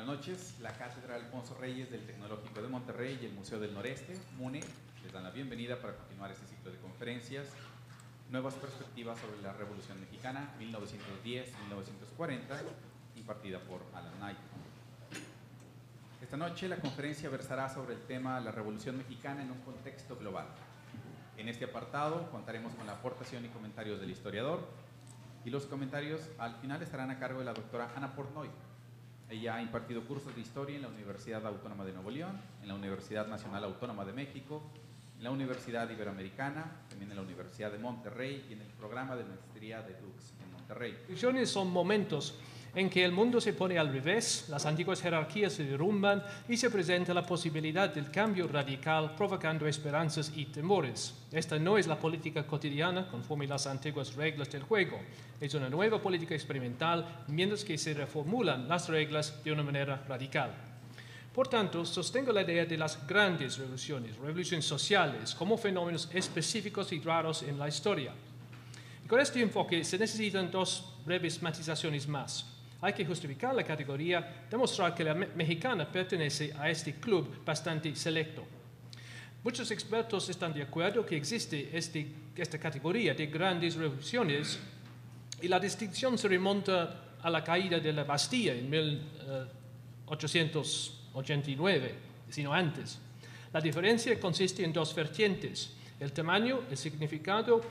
noches. La Cátedra Alfonso Reyes del Tecnológico de Monterrey y el Museo del Noreste, MUNE, les dan la bienvenida para continuar este ciclo de conferencias Nuevas perspectivas sobre la Revolución Mexicana 1910-1940, impartida por Alan Knight. Esta noche la conferencia versará sobre el tema La Revolución Mexicana en un contexto global. En este apartado contaremos con la aportación y comentarios del historiador, y los comentarios al final estarán a cargo de la doctora Ana Portnoy. Ella ha impartido cursos de historia en la Universidad Autónoma de Nuevo León, en la Universidad Nacional Autónoma de México, en la Universidad Iberoamericana, también en la Universidad de Monterrey y en el programa de maestría de Dux en Monterrey. Revoluciones son momentos en que el mundo se pone al revés, las antiguas jerarquías se derrumban y se presenta la posibilidad del cambio radical, provocando esperanzas y temores. Esta no es la política cotidiana conforme las antiguas reglas del juego. Es una nueva política experimental, mientras que se reformulan las reglas de una manera radical. Por tanto, sostengo la idea de las grandes revoluciones sociales, como fenómenos específicos y raros en la historia. Y con este enfoque se necesitan dos breves matizaciones más. Hay que justificar la categoría, demostrar que la mexicana pertenece a este club bastante selecto. Muchos expertos están de acuerdo que existe esta categoría de grandes revoluciones, y la distinción se remonta a la caída de la Bastilla en 1889, sino antes. La diferencia consiste en dos vertientes: el tamaño, el significado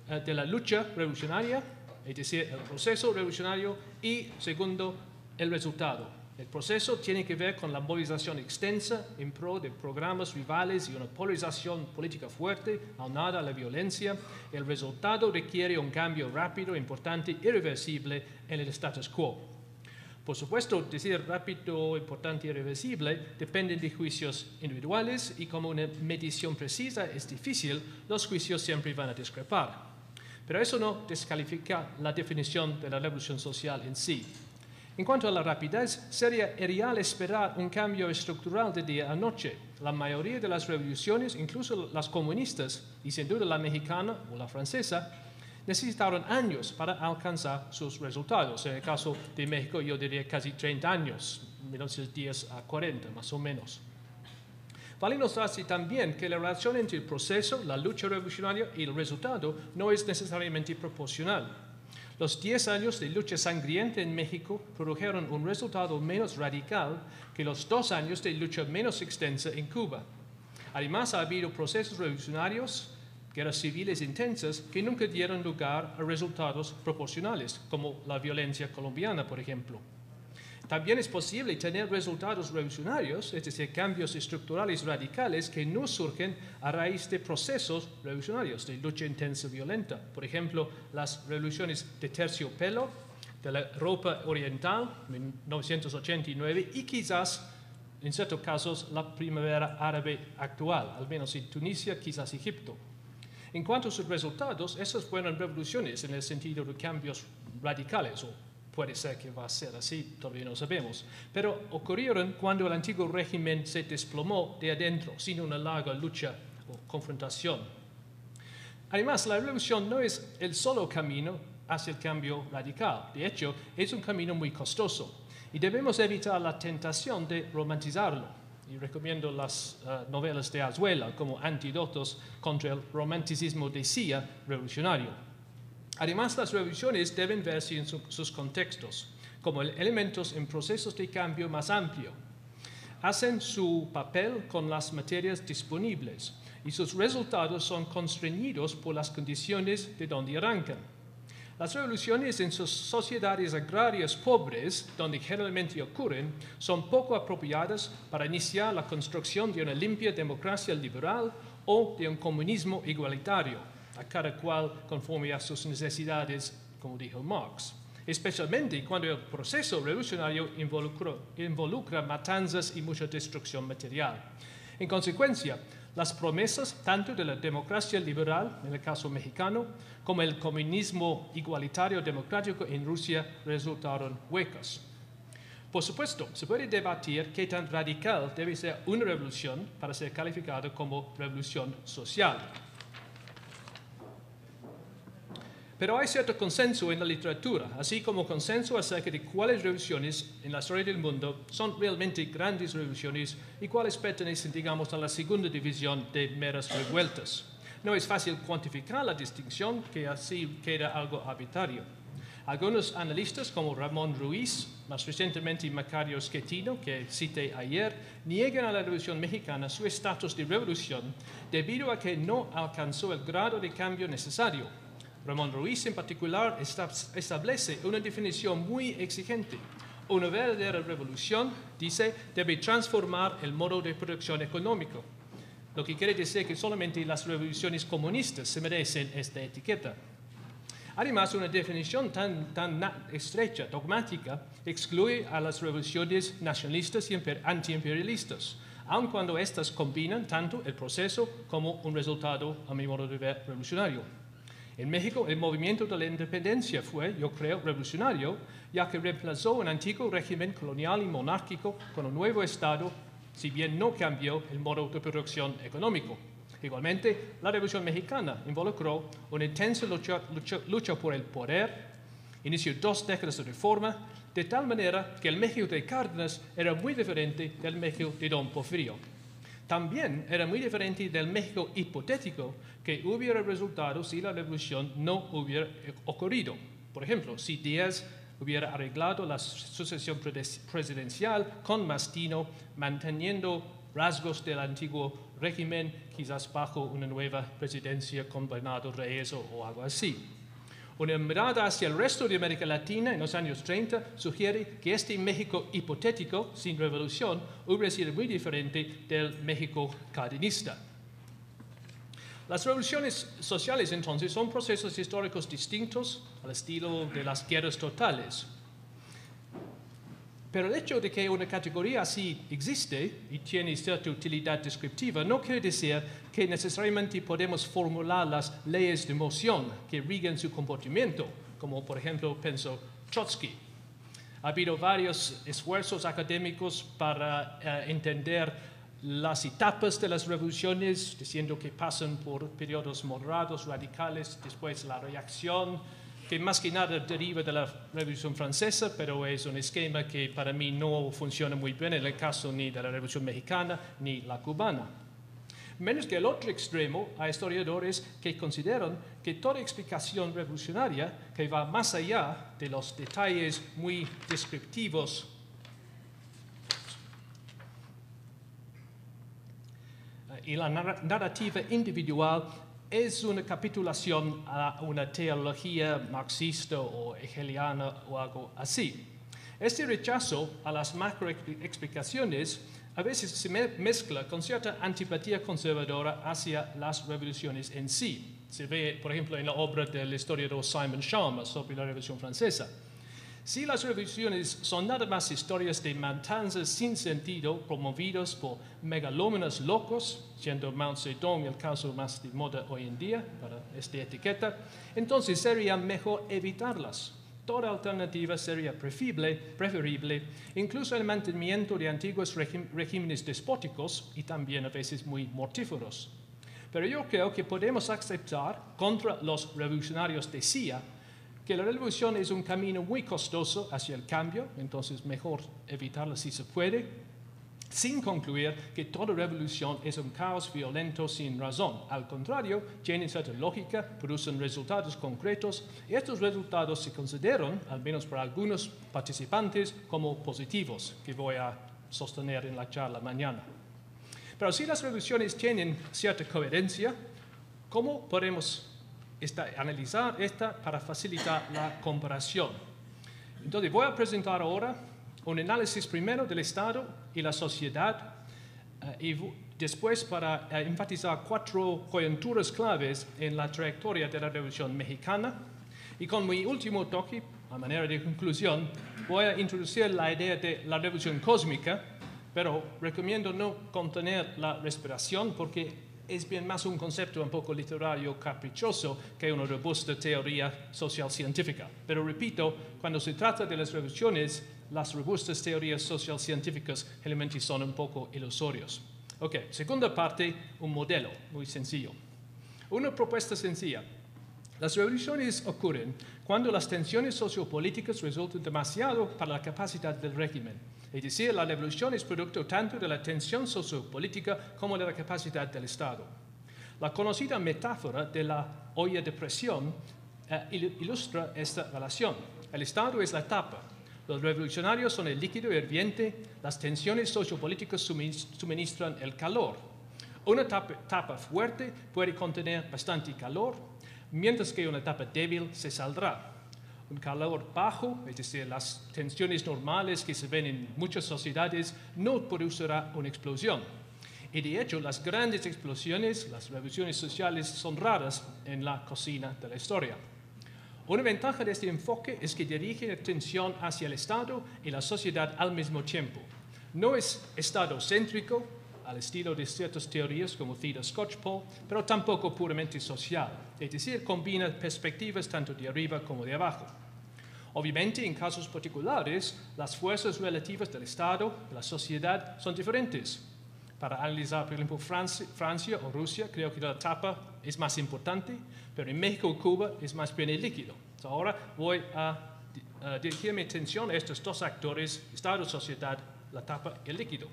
de la lucha revolucionaria, es decir, el proceso revolucionario, y segundo, el resultado. El proceso tiene que ver con la movilización extensa en pro de programas rivales y una polarización política fuerte, aunada a la violencia. El resultado requiere un cambio rápido, importante, irreversible en el status quo. Por supuesto, decir rápido, importante y irreversible depende de juicios individuales, y como una medición precisa es difícil, los juicios siempre van a discrepar. Pero eso no descalifica la definición de la revolución social en sí. En cuanto a la rapidez, sería irreal esperar un cambio estructural de día a noche. La mayoría de las revoluciones, incluso las comunistas, y sin duda la mexicana o la francesa, necesitaron años para alcanzar sus resultados. En el caso de México, yo diría casi 30 años, 1910 a 40 más o menos. Vale notarse también que la relación entre el proceso, la lucha revolucionaria y el resultado no es necesariamente proporcional. Los 10 años de lucha sangrienta en México produjeron un resultado menos radical que los 2 años de lucha menos extensa en Cuba. Además, ha habido procesos revolucionarios, guerras civiles intensas, que nunca dieron lugar a resultados proporcionales, como la violencia colombiana, por ejemplo. También es posible tener resultados revolucionarios, es decir, cambios estructurales radicales que no surgen a raíz de procesos revolucionarios de lucha intensa violenta. Por ejemplo, las revoluciones de terciopelo, de la Europa oriental, 1989, y quizás, en ciertos casos, la primavera árabe actual, al menos en Tunisia, quizás Egipto. En cuanto a sus resultados, esas fueron revoluciones en el sentido de cambios radicales, o puede ser que va a ser así, todavía no sabemos, pero ocurrieron cuando el antiguo régimen se desplomó de adentro, sin una larga lucha o confrontación. Además, la revolución no es el solo camino hacia el cambio radical. De hecho, es un camino muy costoso, y debemos evitar la tentación de romantizarlo. Y recomiendo las novelas de Azuela como antídotos contra el romanticismo de CIA revolucionario. Además, las revoluciones deben verse en sus contextos, como elementos en procesos de cambio más amplio. Hacen su papel con las materias disponibles, y sus resultados son constreñidos por las condiciones de donde arrancan. Las revoluciones en sus sociedades agrarias pobres, donde generalmente ocurren, son poco apropiadas para iniciar la construcción de una limpia democracia liberal o de un comunismo igualitario, a cada cual conforme a sus necesidades, como dijo Marx, especialmente cuando el proceso revolucionario involucra matanzas y mucha destrucción material. En consecuencia, las promesas tanto de la democracia liberal, en el caso mexicano, como el comunismo igualitario democrático en Rusia resultaron huecas. Por supuesto, se puede debatir qué tan radical debe ser una revolución para ser calificada como revolución social. Pero hay cierto consenso en la literatura, así como consenso acerca de cuáles revoluciones en la historia del mundo son realmente grandes revoluciones y cuáles pertenecen, digamos, a la segunda división de meras revueltas. No es fácil cuantificar la distinción, que así queda algo arbitrario. Algunos analistas, como Ramón Ruiz, más recientemente Macario Schettino, que cité ayer, niegan a la Revolución Mexicana su estatus de revolución debido a que no alcanzó el grado de cambio necesario. Ramón Ruiz, en particular, establece una definición muy exigente. Una verdadera revolución, dice, debe transformar el modo de producción económico, lo que quiere decir que solamente las revoluciones comunistas se merecen esta etiqueta. Además, una definición tan estrecha, dogmática, excluye a las revoluciones nacionalistas y antiimperialistas, aun cuando éstas combinan tanto el proceso como un resultado, a mi modo de ver, revolucionario. En México, el movimiento de la independencia fue, yo creo, revolucionario, ya que reemplazó un antiguo régimen colonial y monárquico con un nuevo Estado, si bien no cambió el modo de producción económico. Igualmente, la Revolución Mexicana involucró una intensa lucha por el poder, inició 2 décadas de reforma, de tal manera que el México de Cárdenas era muy diferente del México de Don Porfirio. También era muy diferente del México hipotético que hubiera resultado si la revolución no hubiera ocurrido. Por ejemplo, si Díaz hubiera arreglado la sucesión presidencial con Mastino, manteniendo rasgos del antiguo régimen, quizás bajo una nueva presidencia con Bernardo Reyes o algo así. Una mirada hacia el resto de América Latina en los años 30 sugiere que este México hipotético, sin revolución, hubiera sido muy diferente del México cardenista. Las revoluciones sociales, entonces, son procesos históricos distintos al estilo de las guerras totales. Pero el hecho de que una categoría así existe y tiene cierta utilidad descriptiva no quiere decir que necesariamente podemos formular las leyes de moción que rigen su comportamiento, como por ejemplo pensó Trotsky. Ha habido varios esfuerzos académicos para entender las etapas de las revoluciones, diciendo que pasan por periodos moderados, radicales, después la reacción, que más que nada deriva de la Revolución Francesa, pero es un esquema que para mí no funciona muy bien en el caso ni de la Revolución Mexicana ni la cubana. Menos que el otro extremo, hay historiadores que consideran que toda explicación revolucionaria que va más allá de los detalles muy descriptivos y la narrativa individual es una capitulación a una teología marxista o hegeliana o algo así. Este rechazo a las macroexplicaciones a veces se mezcla con cierta antipatía conservadora hacia las revoluciones en sí. Se ve, por ejemplo, en la obra del historiador Simon Schama sobre la Revolución Francesa. Si las revoluciones son nada más historias de matanzas sin sentido promovidas por megalómanos locos, siendo Mao Zedong el caso más de moda hoy en día para esta etiqueta, entonces sería mejor evitarlas. Toda alternativa sería preferible, incluso el mantenimiento de antiguos regímenes despóticos y también a veces muy mortíferos. Pero yo creo que podemos aceptar contra los revolucionarios de CIA que la revolución es un camino muy costoso hacia el cambio, entonces mejor evitarla si se puede, sin concluir que toda revolución es un caos violento sin razón. Al contrario, tienen cierta lógica, producen resultados concretos, y estos resultados se consideran, al menos por algunos participantes, como positivos, que voy a sostener en la charla mañana. Pero si las revoluciones tienen cierta coherencia, ¿cómo podemos analizar esta para facilitar la comparación? Entonces voy a presentar ahora un análisis primero del Estado y la sociedad y después para enfatizar 4 coyunturas claves en la trayectoria de la Revolución Mexicana y con mi último toque, a manera de conclusión, voy a introducir la idea de la revolución cósmica, pero recomiendo no contener la respiración porque es bien más un concepto un poco literario caprichoso que una robusta teoría social científica. Pero repito, cuando se trata de las revoluciones, las robustas teorías social científicas generalmente son un poco ilusorios. Ok, segunda parte, un modelo muy sencillo. Una propuesta sencilla. Las revoluciones ocurren cuando las tensiones sociopolíticas resultan demasiado para la capacidad del régimen. Es decir, la revolución es producto tanto de la tensión sociopolítica como de la capacidad del Estado. La conocida metáfora de la olla de presión ilustra esta relación. El Estado es la tapa, los revolucionarios son el líquido hirviente, las tensiones sociopolíticas suministran el calor. Una tapa fuerte puede contener bastante calor, mientras que una tapa débil se saldrá. Un calor bajo, es decir, las tensiones normales que se ven en muchas sociedades, no producirá una explosión. Y de hecho, las grandes explosiones, las revoluciones sociales, son raras en la cocina de la historia. Una ventaja de este enfoque es que dirige la atención hacia el Estado y la sociedad al mismo tiempo. No es estadocéntrico, al estilo de ciertas teorías como Theda Skocpol, pero tampoco puramente social, es decir, combina perspectivas tanto de arriba como de abajo. Obviamente, en casos particulares, las fuerzas relativas del Estado y la sociedad son diferentes. Para analizar, por ejemplo, Francia o Rusia, creo que la tapa es más importante, pero en México y Cuba es más bien el líquido. Ahora voy a dirigir mi atención a estos dos actores, Estado y sociedad, la tapa y el líquido.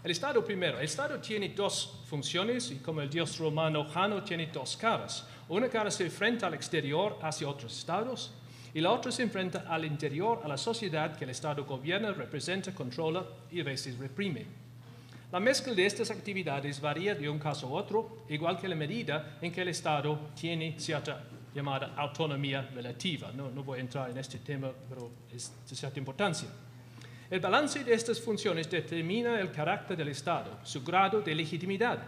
El Estado primero. El Estado tiene dos funciones y como el dios romano Jano tiene dos caras. Una cara se enfrenta al exterior hacia otros estados y la otra se enfrenta al interior a la sociedad que el Estado gobierna, representa, controla y a veces reprime. La mezcla de estas actividades varía de un caso a otro, igual que la medida en que el Estado tiene cierta llamada autonomía relativa. No voy a entrar en este tema, pero es de cierta importancia. El balance de estas funciones determina el carácter del Estado, su grado de legitimidad.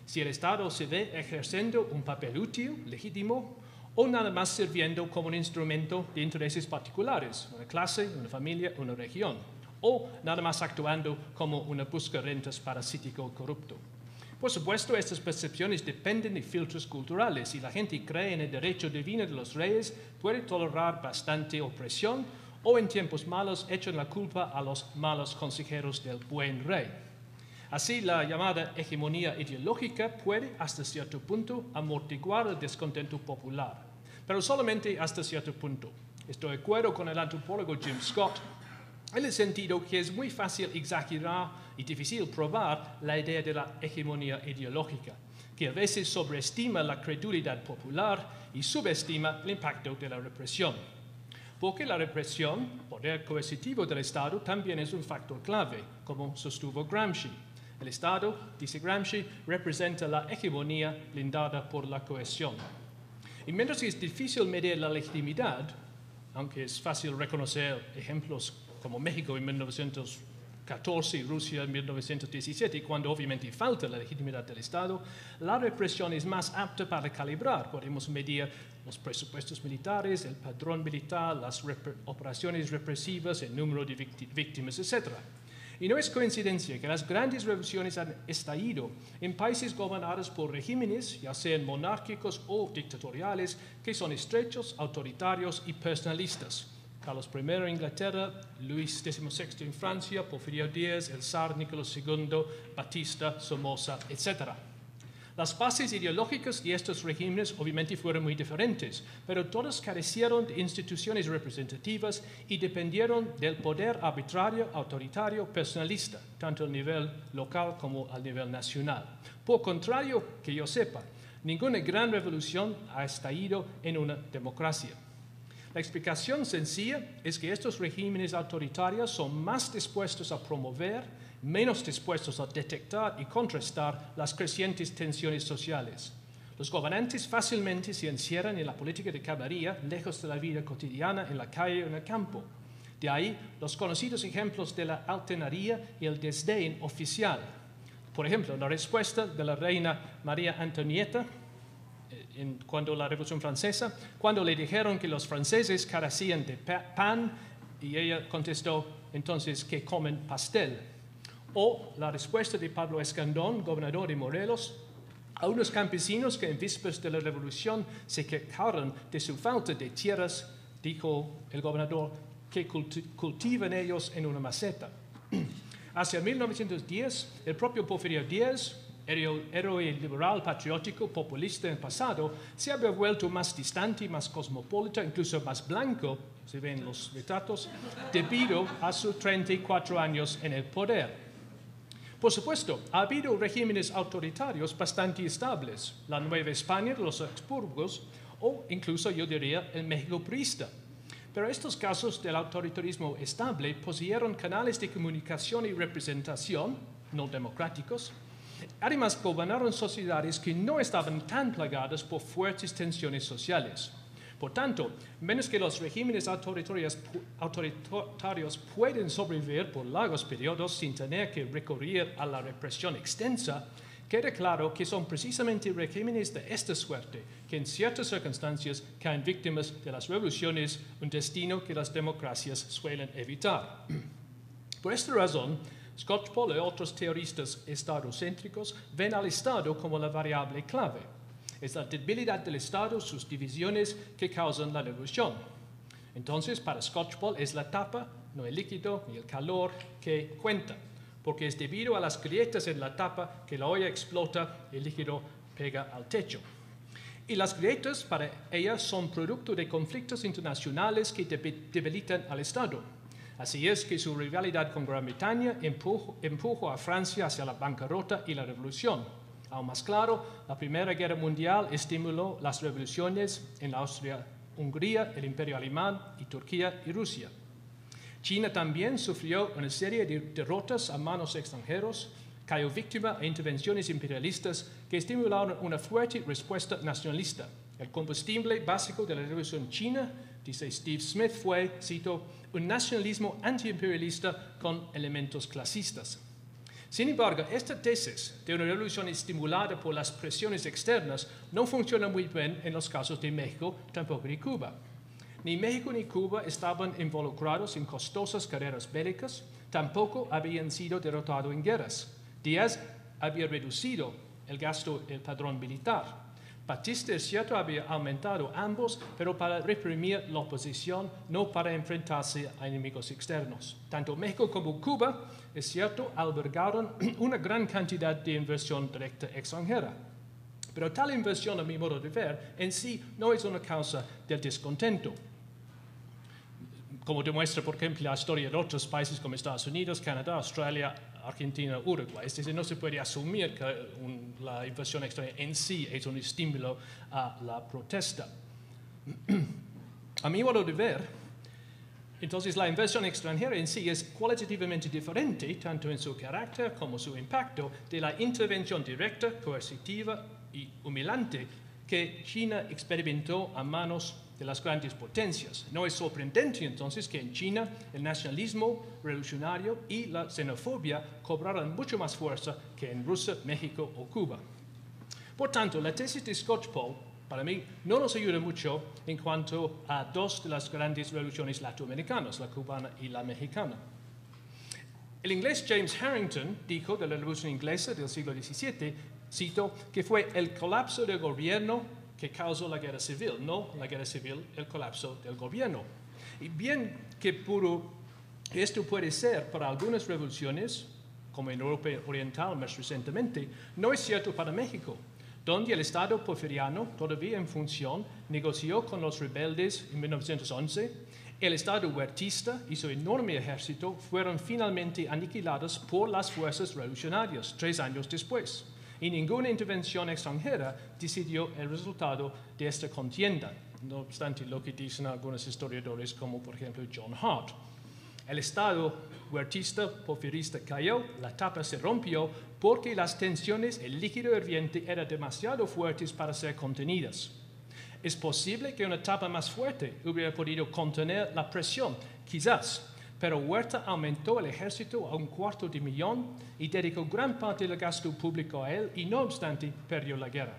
Si el Estado se ve ejerciendo un papel útil, legítimo, o nada más sirviendo como un instrumento de intereses particulares, una clase, una familia, una región, o nada más actuando como una buscarentas parasítico o corrupto. Por supuesto, estas percepciones dependen de filtros culturales. Si la gente cree en el derecho divino de los reyes, puede tolerar bastante opresión, o en tiempos malos echan la culpa a los malos consejeros del buen rey. Así, la llamada hegemonía ideológica puede, hasta cierto punto, amortiguar el descontento popular, pero solamente hasta cierto punto. Estoy de acuerdo con el antropólogo Jim Scott en el sentido que es muy fácil exagerar y difícil probar la idea de la hegemonía ideológica, que a veces sobreestima la credulidad popular y subestima el impacto de la represión. Porque la represión, poder coercitivo del Estado, también es un factor clave, como sostuvo Gramsci. El Estado, dice Gramsci, representa la hegemonía blindada por la coerción. Y mientras que es difícil medir la legitimidad, aunque es fácil reconocer ejemplos como México en 1914 y Rusia en 1917, cuando obviamente falta la legitimidad del Estado, la represión es más apta para calibrar. Podemos medir los presupuestos militares, el padrón militar, las operaciones represivas, el número de víctimas, etc. Y no es coincidencia que las grandes revoluciones han estallido en países gobernados por regímenes, ya sean monárquicos o dictatoriales, que son estrechos, autoritarios y personalistas. Carlos I en Inglaterra, Luis XVI en Francia, Porfirio Díaz, el zar Nicolás II, Batista, Somoza, etc. Las bases ideológicas de estos regímenes obviamente fueron muy diferentes, pero todas carecieron de instituciones representativas y dependieron del poder arbitrario, autoritario, personalista, tanto a nivel local como a nivel nacional. Por contrario, que yo sepa, ninguna gran revolución ha estallido en una democracia. La explicación sencilla es que estos regímenes autoritarios son más dispuestos a promover, menos dispuestos a detectar y contrastar las crecientes tensiones sociales. Los gobernantes fácilmente se encierran en la política de camarilla, lejos de la vida cotidiana en la calle o en el campo. De ahí los conocidos ejemplos de la altanería y el desdén oficial. Por ejemplo, la respuesta de la reina María Antonieta cuando la Revolución Francesa, cuando le dijeron que los franceses carecían de pan, y ella contestó entonces que comen pastel. O la respuesta de Pablo Escandón, gobernador de Morelos, a unos campesinos que en vísperas de la Revolución se quejaron de su falta de tierras, dijo el gobernador, que cultivan ellos en una maceta. Hacia 1910, el propio Porfirio Díaz, héroe liberal, patriótico, populista en el pasado, se había vuelto más distante, más cosmopolita, incluso más blanco, se ven los retratos, debido a sus 34 años en el poder. Por supuesto, ha habido regímenes autoritarios bastante estables, la Nueva España de los Habsburgos o incluso yo diría el México priista. Pero estos casos del autoritarismo estable poseyeron canales de comunicación y representación no democráticos. Además, gobernaron sociedades que no estaban tan plagadas por fuertes tensiones sociales. Por tanto, menos que los regímenes autoritarios pueden sobrevivir por largos periodos sin tener que recurrir a la represión extensa, queda claro que son precisamente regímenes de esta suerte que en ciertas circunstancias caen víctimas de las revoluciones, un destino que las democracias suelen evitar. Por esta razón, Skocpol y otros teoristas estadocéntricos ven al Estado como la variable clave. Es la debilidad del Estado, sus divisiones, que causan la revolución. Entonces, para Skocpol es la tapa, no el líquido ni el calor, que cuenta, porque es debido a las grietas en la tapa que la olla explota y el líquido pega al techo. Y las grietas para ella son producto de conflictos internacionales que debilitan al Estado. Así es que su rivalidad con Gran Bretaña empujó a Francia hacia la bancarrota y la revolución. Aún más claro, la Primera Guerra Mundial estimuló las revoluciones en la Austria-Hungría, el Imperio Alemán y Turquía y Rusia. China también sufrió una serie de derrotas a manos extranjeros, cayó víctima a intervenciones imperialistas que estimularon una fuerte respuesta nacionalista. El combustible básico de la Revolución China, dice Steve Smith, fue, cito, un nacionalismo antiimperialista con elementos clasistas. Sin embargo, esta tesis de una revolución estimulada por las presiones externas no funciona muy bien en los casos de México, tampoco de Cuba. Ni México ni Cuba estaban involucrados en costosas carreras bélicas, tampoco habían sido derrotados en guerras. Díaz había reducido el gasto del padrón militar. Batista, es cierto, había aumentado ambos, pero para reprimir la oposición, no para enfrentarse a enemigos externos. Tanto México como Cuba, es cierto, albergaron una gran cantidad de inversión directa extranjera. Pero tal inversión, a mi modo de ver, en sí no es una causa del descontento. Como demuestra, por ejemplo, la historia de otros países como Estados Unidos, Canadá, Australia, Argentina, Uruguay. Es decir, no se puede asumir que la inversión extranjera en sí es un estímulo a la protesta. A mi modo de ver, entonces la inversión extranjera en sí es cualitativamente diferente, tanto en su carácter como su impacto, de la intervención directa, coercitiva y humillante que China experimentó a manos de las grandes potencias. No es sorprendente entonces que en China el nacionalismo revolucionario y la xenofobia cobraran mucho más fuerza que en Rusia, México o Cuba. Por tanto, la tesis de Skocpol, para mí, no nos ayuda mucho en cuanto a dos de las grandes revoluciones latinoamericanas, la cubana y la mexicana. El inglés James Harrington dijo de la revolución inglesa del siglo XVII, cito, que fue el colapso del gobierno que causó la guerra civil, no la guerra civil, el colapso del gobierno. Y bien que esto puede ser para algunas revoluciones, como en Europa Oriental más recientemente, no es cierto para México, donde el Estado porfiriano, todavía en función, negoció con los rebeldes en 1911. El Estado huertista y su enorme ejército fueron finalmente aniquilados por las fuerzas revolucionarias 3 años después. Y ninguna intervención extranjera decidió el resultado de esta contienda, no obstante lo que dicen algunos historiadores como por ejemplo John Hart. El Estado huertista porfirista cayó, la tapa se rompió porque las tensiones, el líquido hirviente eran demasiado fuertes para ser contenidas. Es posible que una tapa más fuerte hubiera podido contener la presión, quizás, pero Huerta aumentó el ejército a 250,000 y dedicó gran parte del gasto público a él y no obstante perdió la guerra.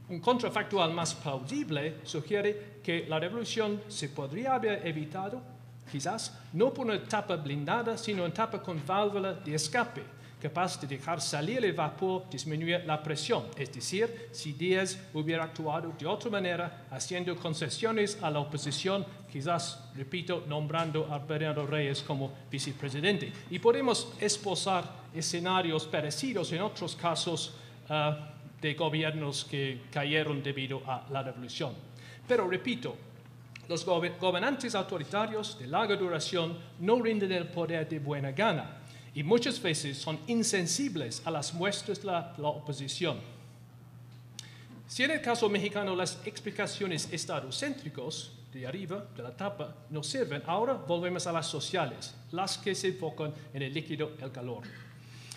Un contrafactual más plausible sugiere que la revolución se podría haber evitado, quizás, no por una tapa blindada, sino una tapa con válvula de escape, capaz de dejar salir el vapor, disminuir la presión. Es decir, si Díaz hubiera actuado de otra manera, haciendo concesiones a la oposición, quizás, repito, nombrando a Bernardo Reyes como vicepresidente. Y podemos esbozar escenarios parecidos en otros casos de gobiernos que cayeron debido a la revolución. Pero repito, los gobernantes autoritarios de larga duración no rinden el poder de buena gana y muchas veces son insensibles a las muestras de la oposición. Si en el caso mexicano las explicaciones estadocéntricas de arriba, de la tapa, no sirven, ahora volvemos a las sociales, las que se enfocan en el líquido, el calor.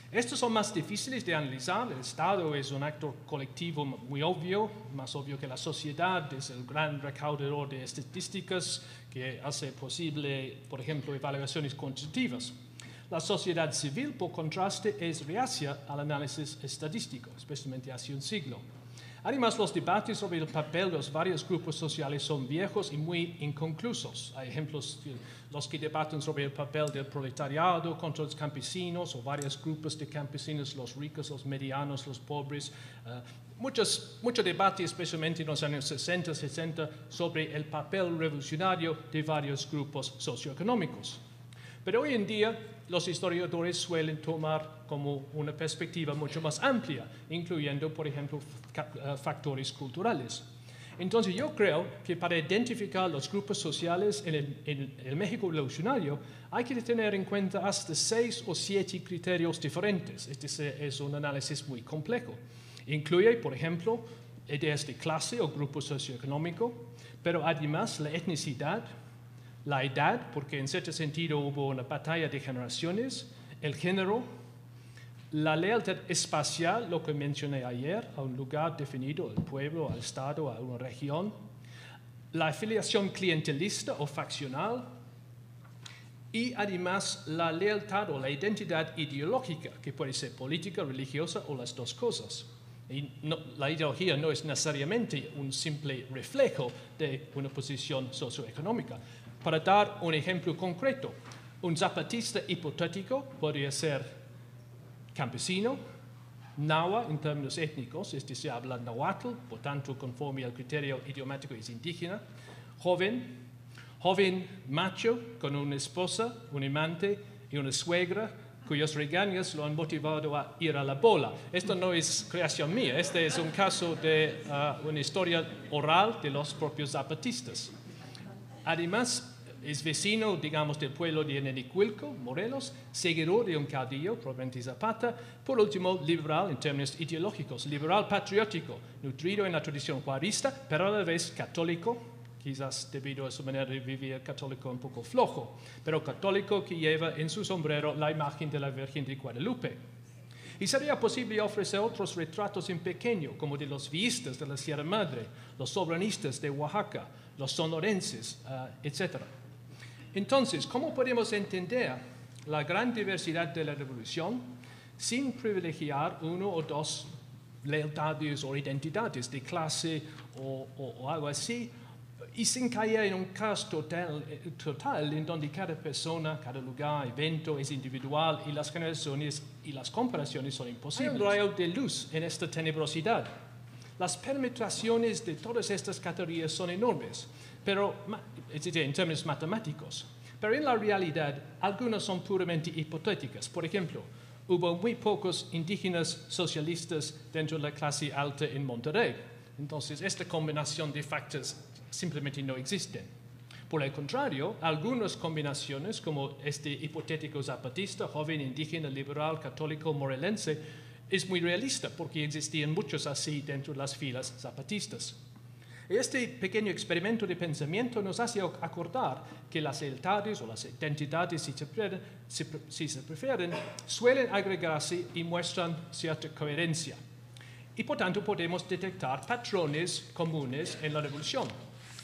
Estos son más difíciles de analizar. El Estado es un actor colectivo muy obvio, más obvio que la sociedad, es el gran recaudador de estadísticas que hace posible, por ejemplo, evaluaciones cuantitativas. La sociedad civil, por contraste, es reacia al análisis estadístico, especialmente hace un siglo. Además, los debates sobre el papel de los varios grupos sociales son viejos y muy inconclusos. Hay ejemplos de los que debaten sobre el papel del proletariado contra los campesinos o varios grupos de campesinos, los ricos, los medianos, los pobres. Mucho debate, especialmente en los años 60, 70, sobre el papel revolucionario de varios grupos socioeconómicos. Pero hoy en día los historiadores suelen tomar como una perspectiva mucho más amplia, incluyendo, por ejemplo, factores culturales. Entonces yo creo que para identificar los grupos sociales en el México revolucionario hay que tener en cuenta hasta 6 o 7 criterios diferentes. Este es un análisis muy complejo. Incluye, por ejemplo, ideas de clase o grupo socioeconómico, pero además la etnicidad, la edad, porque en cierto sentido hubo una batalla de generaciones, el género, la lealtad espacial, lo que mencioné ayer, a un lugar definido, al pueblo, al Estado, a una región, la afiliación clientelista o faccional, y además la lealtad o la identidad ideológica, que puede ser política, religiosa o las dos cosas. Y la ideología no es necesariamente un simple reflejo de una posición socioeconómica. Para dar un ejemplo concreto, un zapatista hipotético podría ser campesino, náhuatl en términos étnicos, es decir, habla náhuatl, por tanto, conforme al criterio idiomático es indígena, joven macho con una esposa, un amante y una suegra, cuyos regaños lo han motivado a ir a la bola. Esto no es creación mía, este es un caso de una historia oral de los propios zapatistas. Además, es vecino, digamos, del pueblo de Nenicuilco, Morelos, seguidor de un caudillo, probablemente Zapata. Por último, liberal en términos ideológicos, liberal patriótico, nutrido en la tradición juarista, pero a la vez católico, quizás debido a su manera de vivir católico un poco flojo, pero católico que lleva en su sombrero la imagen de la Virgen de Guadalupe. Y sería posible ofrecer otros retratos en pequeño, como de los villistas de la Sierra Madre, los soberanistas de Oaxaca, los sonorenses, etc. Entonces, ¿cómo podemos entender la gran diversidad de la revolución sin privilegiar uno o dos lealtades o identidades de clase o algo así, y sin caer en un caos total en donde cada persona, cada lugar, evento es individual y las generaciones y las comparaciones son imposibles? Hay un rayo de luz en esta tenebrosidad. Las permutaciones de todas estas categorías son enormes, pero, es decir, en términos matemáticos. Pero en la realidad, algunas son puramente hipotéticas. Por ejemplo, hubo muy pocos indígenas socialistas dentro de la clase alta en Monterrey. Entonces, esta combinación de factores simplemente no existen. Por el contrario, algunas combinaciones, como este hipotético zapatista, joven, indígena, liberal, católico, morelense, es muy realista porque existían muchos así dentro de las filas zapatistas. Este pequeño experimento de pensamiento nos hace acordar que las lealtades o las identidades, si se prefieren, suelen agregarse y muestran cierta coherencia. Y por tanto podemos detectar patrones comunes en la revolución.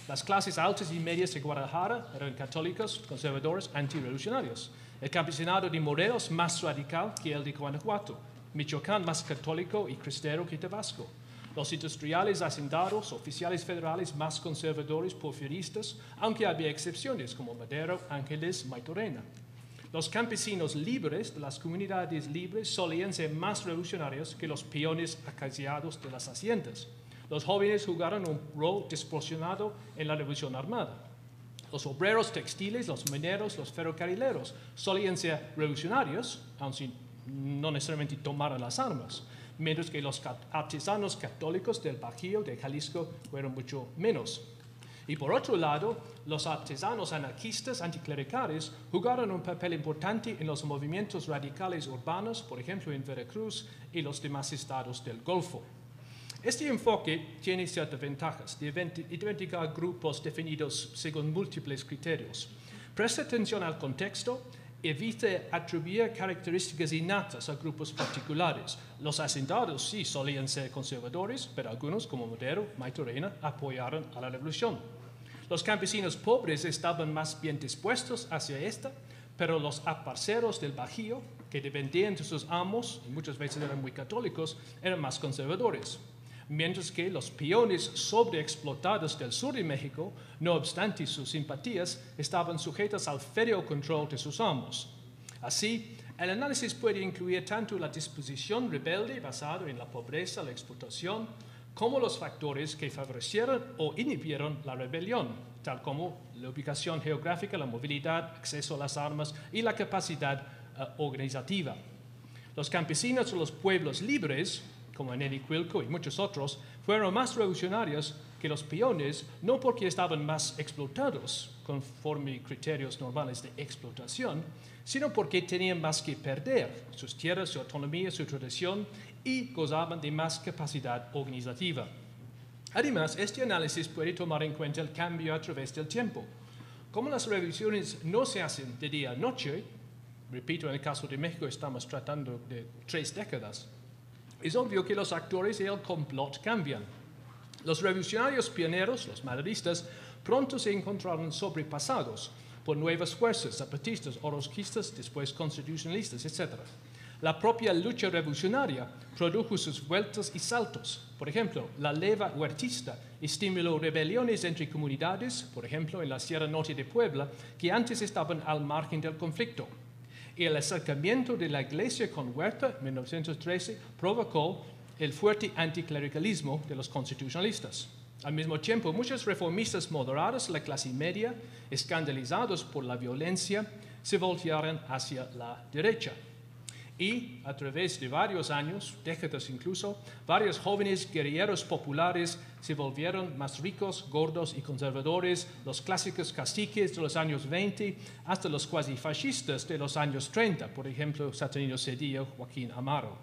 Las clases altas y medias de Guadalajara eran católicos, conservadores, antirrevolucionarios. El campesinado de Morelos más radical que el de Guanajuato. Michoacán más católico y cristero que Tabasco. Los industriales hacendados, oficiales federales más conservadores, porfiristas, aunque había excepciones como Madero, Ángeles, Maitorena. Los campesinos libres de las comunidades libres solían ser más revolucionarios que los peones acaciados de las haciendas. Los jóvenes jugaron un rol desproporcionado en la revolución armada. Los obreros textiles, los mineros, los ferrocarrileros solían ser revolucionarios, aunque no necesariamente tomaran las armas, mientras que los artesanos católicos del Bajío de Jalisco fueron mucho menos. Y por otro lado, los artesanos anarquistas anticlericales jugaron un papel importante en los movimientos radicales urbanos, por ejemplo en Veracruz y los demás estados del Golfo. Este enfoque tiene ciertas ventajas de identificar grupos definidos según múltiples criterios. Presta atención al contexto, evita atribuir características innatas a grupos particulares. Los asentados sí solían ser conservadores, pero algunos, como Madero, Maytorena, apoyaron a la revolución. Los campesinos pobres estaban más bien dispuestos hacia esta, pero los aparceros del Bajío, que dependían de sus amos, y muchas veces eran muy católicos, eran más conservadores. Mientras que los peones sobreexplotados del sur de México, no obstante sus simpatías, estaban sujetos al férreo control de sus amos. Así, el análisis puede incluir tanto la disposición rebelde basada en la pobreza, la explotación, como los factores que favorecieron o inhibieron la rebelión, tal como la ubicación geográfica, la movilidad, acceso a las armas y la capacidad organizativa. Los campesinos o los pueblos libres, como Anedicuilco y muchos otros, fueron más revolucionarios que los peones, no porque estaban más explotados conforme criterios normales de explotación, sino porque tenían más que perder, sus tierras, su autonomía, su tradición, y gozaban de más capacidad organizativa. Además, este análisis puede tomar en cuenta el cambio a través del tiempo. Como las revoluciones no se hacen de día a noche, repito, en el caso de México estamos tratando de 3 décadas, es obvio que los actores y el complot cambian. Los revolucionarios pioneros, los maderistas, pronto se encontraron sobrepasados por nuevas fuerzas, zapatistas, orozquistas, después constitucionalistas, etc. La propia lucha revolucionaria produjo sus vueltas y saltos. Por ejemplo, la leva huertista estimuló rebeliones entre comunidades, por ejemplo, en la Sierra Norte de Puebla, que antes estaban al margen del conflicto. Y el acercamiento de la Iglesia con Huerta en 1913 provocó el fuerte anticlericalismo de los constitucionalistas. Al mismo tiempo, muchos reformistas moderados de la clase media, escandalizados por la violencia, se voltearon hacia la derecha. Y a través de varios años, décadas incluso, varios jóvenes guerrilleros populares se volvieron más ricos, gordos y conservadores, los clásicos caciques de los años 20 hasta los cuasi fascistas de los años 30, por ejemplo, Saturnino Cedillo, Joaquín Amaro.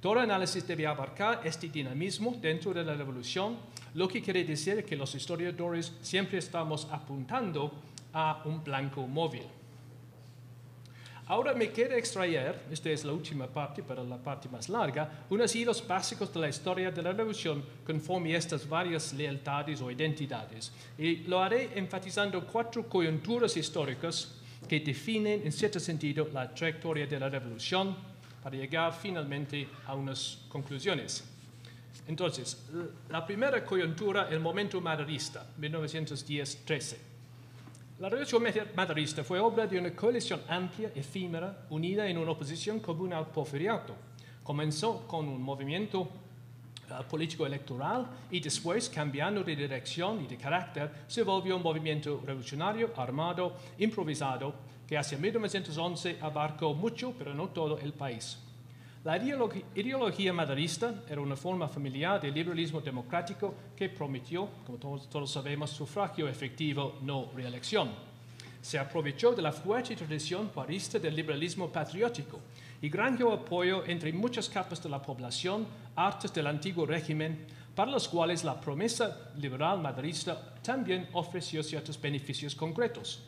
Todo análisis debe abarcar este dinamismo dentro de la revolución, lo que quiere decir que los historiadores siempre estamos apuntando a un blanco móvil. Ahora me queda extraer, esta es la última parte, pero la parte más larga, unos hilos básicos de la historia de la revolución conforme a estas varias lealtades o identidades. Y lo haré enfatizando 4 coyunturas históricas que definen en cierto sentido la trayectoria de la revolución para llegar finalmente a unas conclusiones. Entonces, la primera coyuntura, el momento maderista, 1910-13. La revolución maderista fue obra de una coalición amplia, efímera, unida en una oposición común al porfiriato. Comenzó con un movimiento político electoral y después, cambiando de dirección y de carácter, se volvió un movimiento revolucionario, armado, improvisado, que hacia 1911 abarcó mucho, pero no todo el país. La ideología maderista era una forma familiar de liberalismo democrático que prometió, como todos sabemos, sufragio efectivo, no reelección. Se aprovechó de la fuerte tradición juarista del liberalismo patriótico y granjeó apoyo entre muchas capas de la población hartas del antiguo régimen, para los cuales la promesa liberal maderista también ofreció ciertos beneficios concretos.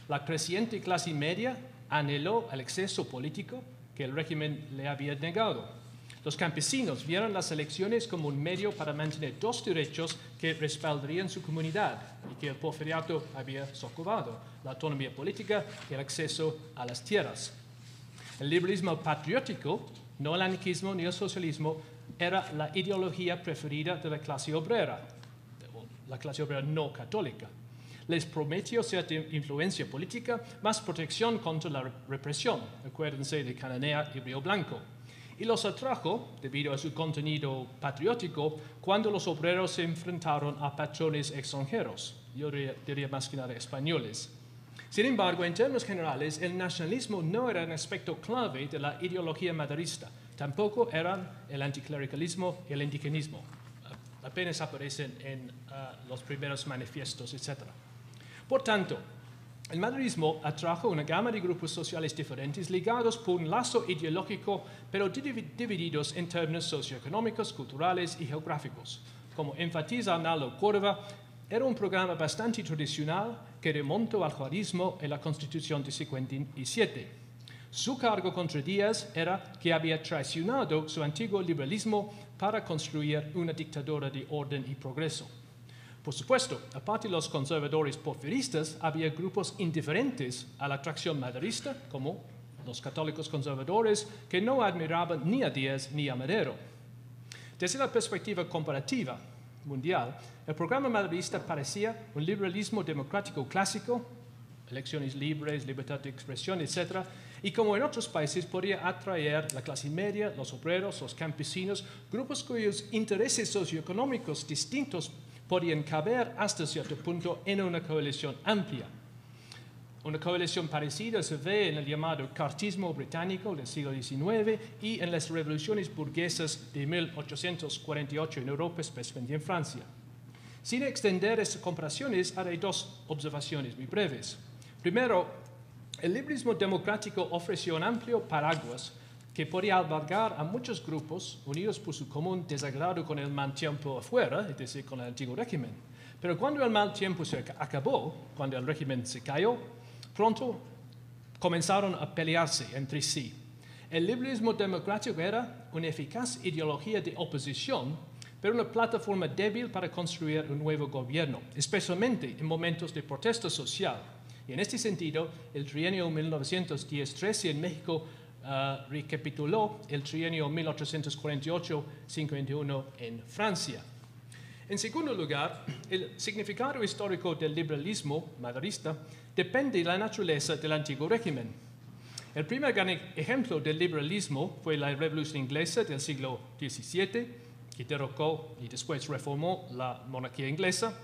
La creciente clase media anheló el exceso político que el régimen le había negado. Los campesinos vieron las elecciones como un medio para mantener 2 derechos que respaldarían su comunidad y que el porfiriato había socavado: la autonomía política y el acceso a las tierras. El liberalismo patriótico, no el anarquismo ni el socialismo, era la ideología preferida de la clase obrera no católica. les prometió cierta influencia política, más protección contra la represión. Acuérdense de Cananea y Río Blanco. Y los atrajo, debido a su contenido patriótico, cuando los obreros se enfrentaron a patrones extranjeros, yo diría más que nada españoles. Sin embargo, en términos generales, el nacionalismo no era un aspecto clave de la ideología maderista, tampoco eran el anticlericalismo y el indigenismo. Apenas aparecen en los primeros manifiestos, etc. Por tanto, el maderismo atrajo una gama de grupos sociales diferentes ligados por un lazo ideológico, pero divididos en términos socioeconómicos, culturales y geográficos. Como enfatiza Arnaldo Córdoba, era un programa bastante tradicional que remontó al juarismo en la Constitución de 57. Su cargo contra Díaz era que había traicionado su antiguo liberalismo para construir una dictadura de orden y progreso. Por supuesto, aparte de los conservadores porfiristas, había grupos indiferentes a la atracción maderista, como los católicos conservadores, que no admiraban ni a Díaz ni a Madero. Desde la perspectiva comparativa mundial, el programa maderista parecía un liberalismo democrático clásico, elecciones libres, libertad de expresión, etc., y como en otros países podía atraer la clase media, los obreros, los campesinos, grupos cuyos intereses socioeconómicos distintos podían caber hasta cierto punto en una coalición amplia. Una coalición parecida se ve en el llamado cartismo británico del siglo XIX y en las revoluciones burguesas de 1848 en Europa, especialmente en Francia. Sin extender estas comparaciones, haré dos observaciones muy breves. Primero, el liberalismo democrático ofreció un amplio paraguas que podía albergar a muchos grupos unidos por su común desagrado con el mal tiempo afuera, es decir, con el antiguo régimen. Pero cuando el mal tiempo se acabó, cuando el régimen se cayó, pronto comenzaron a pelearse entre sí. El liberalismo democrático era una eficaz ideología de oposición, pero una plataforma débil para construir un nuevo gobierno, especialmente en momentos de protesta social. Y en este sentido, el trienio 1910-13 en México recapituló el trienio 1848-51 en Francia. En segundo lugar, el significado histórico del liberalismo maderista depende de la naturaleza del antiguo régimen. El primer gran ejemplo del liberalismo fue la Revolución Inglesa del siglo XVII, que derrocó y después reformó la monarquía inglesa.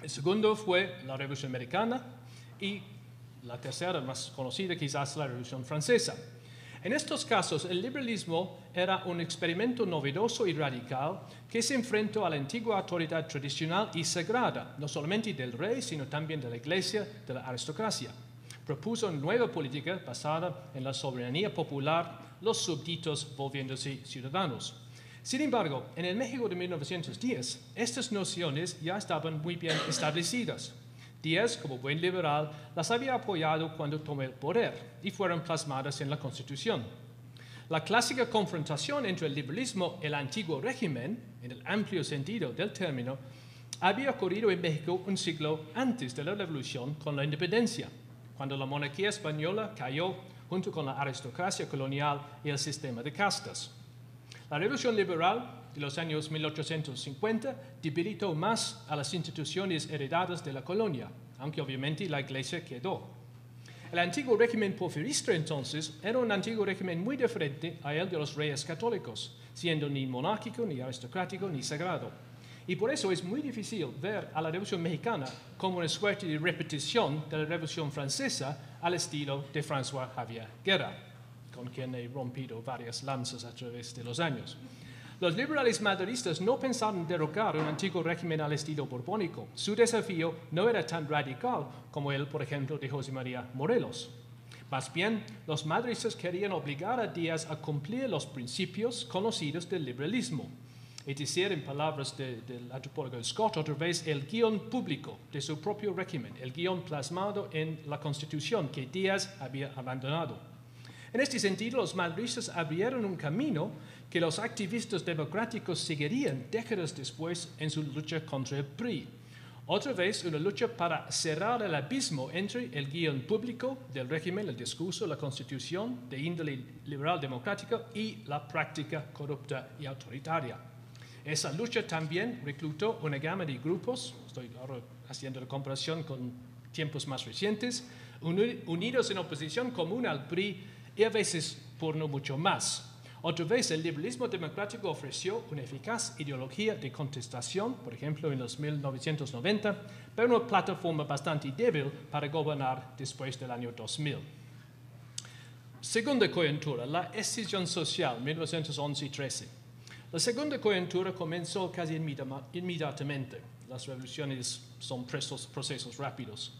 El segundo fue la Revolución Americana y la tercera, más conocida quizás, la Revolución Francesa. En estos casos, el liberalismo era un experimento novedoso y radical que se enfrentó a la antigua autoridad tradicional y sagrada, no solamente del rey, sino también de la iglesia, de la aristocracia. Propuso una nueva política basada en la soberanía popular, los súbditos volviéndose ciudadanos. Sin embargo, en el México de 1910, estas nociones ya estaban muy bien establecidas. Díaz, como buen liberal, las había apoyado cuando tomó el poder y fueron plasmadas en la Constitución. La clásica confrontación entre el liberalismo y el antiguo régimen, en el amplio sentido del término, había ocurrido en México un siglo antes de la Revolución con la independencia, cuando la monarquía española cayó junto con la aristocracia colonial y el sistema de castas. La Revolución Liberal de los años 1850 debilitó más a las instituciones heredadas de la colonia, aunque obviamente la Iglesia quedó. El antiguo régimen porfirista entonces era un antiguo régimen muy diferente a el de los reyes católicos, siendo ni monárquico, ni aristocrático, ni sagrado. Y por eso es muy difícil ver a la Revolución Mexicana como una suerte de repetición de la Revolución Francesa al estilo de François Xavier Guerra, con quien he rompido varias lanzas a través de los años. Los liberales maderistas no pensaron derrocar un antiguo régimen al estilo borbónico. Su desafío no era tan radical como el, por ejemplo, de José María Morelos. Más bien, los maderistas querían obligar a Díaz a cumplir los principios conocidos del liberalismo. Es decir, en palabras del antropólogo Scott, otra vez, el guión público de su propio régimen, el guión plasmado en la Constitución que Díaz había abandonado. En este sentido, los maderistas abrieron un camino que los activistas democráticos seguirían décadas después en su lucha contra el PRI. Otra vez, una lucha para cerrar el abismo entre el guión público del régimen, el discurso, la Constitución de índole liberal democrática y la práctica corrupta y autoritaria. Esa lucha también reclutó una gama de grupos, estoy ahora haciendo la comparación con tiempos más recientes, unidos en oposición común al PRI y a veces por no mucho más. Otra vez, el liberalismo democrático ofreció una eficaz ideología de contestación, por ejemplo, en los 1990, pero una plataforma bastante débil para gobernar después del año 2000. Segunda coyuntura, la escisión social, 1911 y 13. La segunda coyuntura comenzó casi inmediatamente. Las revoluciones son procesos rápidos.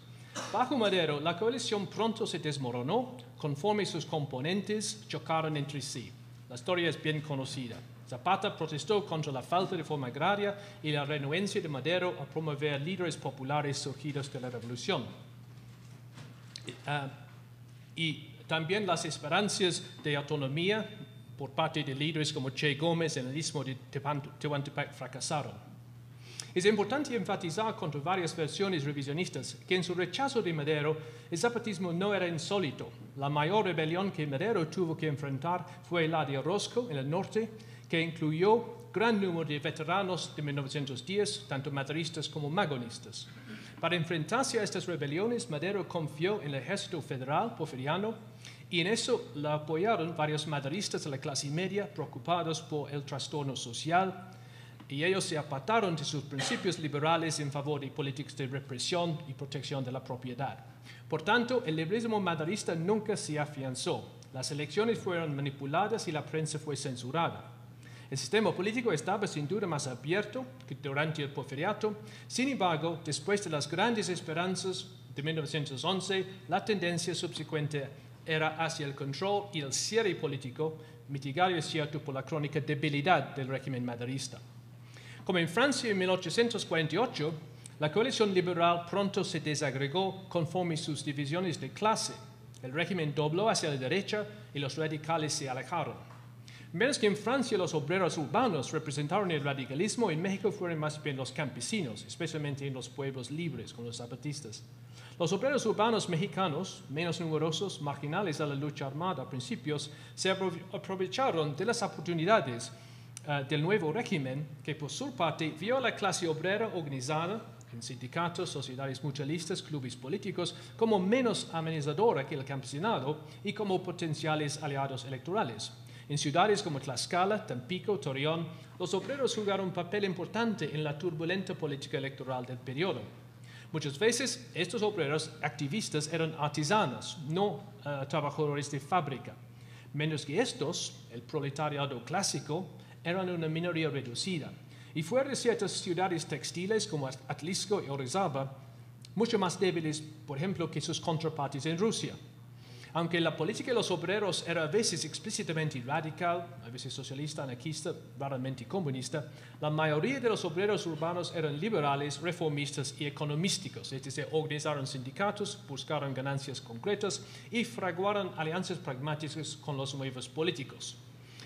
Bajo Madero, la coalición pronto se desmoronó conforme sus componentes chocaron entre sí. La historia es bien conocida. Zapata protestó contra la falta de reforma agraria y la renuencia de Madero a promover líderes populares surgidos de la revolución. Y también las esperanzas de autonomía por parte de líderes como Che Gómez en el istmo de Tehuantepec fracasaron. Es importante enfatizar contra varias versiones revisionistas que en su rechazo de Madero el zapatismo no era insólito. La mayor rebelión que Madero tuvo que enfrentar fue la de Orozco en el norte, que incluyó gran número de veteranos de 1910, tanto maderistas como magonistas. Para enfrentarse a estas rebeliones, Madero confió en el ejército federal porfiriano y en eso la apoyaron varios maderistas de la clase media preocupados por el trastorno social, y ellos se apartaron de sus principios liberales en favor de políticas de represión y protección de la propiedad. Por tanto, el liberalismo maderista nunca se afianzó. Las elecciones fueron manipuladas y la prensa fue censurada. El sistema político estaba sin duda más abierto que durante el porfiriato. Sin embargo, después de las grandes esperanzas de 1911, la tendencia subsecuente era hacia el control y el cierre político, mitigado es cierto por la crónica debilidad del régimen maderista. Como en Francia en 1848, la coalición liberal pronto se desagregó conforme sus divisiones de clase. El régimen dobló hacia la derecha y los radicales se alejaron. Menos que en Francia los obreros urbanos representaron el radicalismo, en México fueron más bien los campesinos, especialmente en los pueblos libres, como los zapatistas. Los obreros urbanos mexicanos, menos numerosos, marginales a la lucha armada a principios, se aprovecharon de las oportunidades del nuevo régimen, que por su parte vio a la clase obrera organizada en sindicatos, sociedades mutualistas, clubes políticos, como menos amenazadora que el campesinado y como potenciales aliados electorales. En ciudades como Tlaxcala, Tampico, Torreón, los obreros jugaron un papel importante en la turbulenta política electoral del periodo. Muchas veces estos obreros activistas eran artesanos, no trabajadores de fábrica. Menos que estos, el proletariado clásico, eran una minoría reducida. Y fuera de ciertas ciudades textiles como Atlisco y Orizaba, mucho más débiles, por ejemplo, que sus contrapartes en Rusia. Aunque la política de los obreros era a veces explícitamente radical, a veces socialista, anarquista, raramente comunista, la mayoría de los obreros urbanos eran liberales, reformistas y economísticos, es decir, organizaron sindicatos, buscaron ganancias concretas y fraguaron alianzas pragmáticas con los nuevos políticos.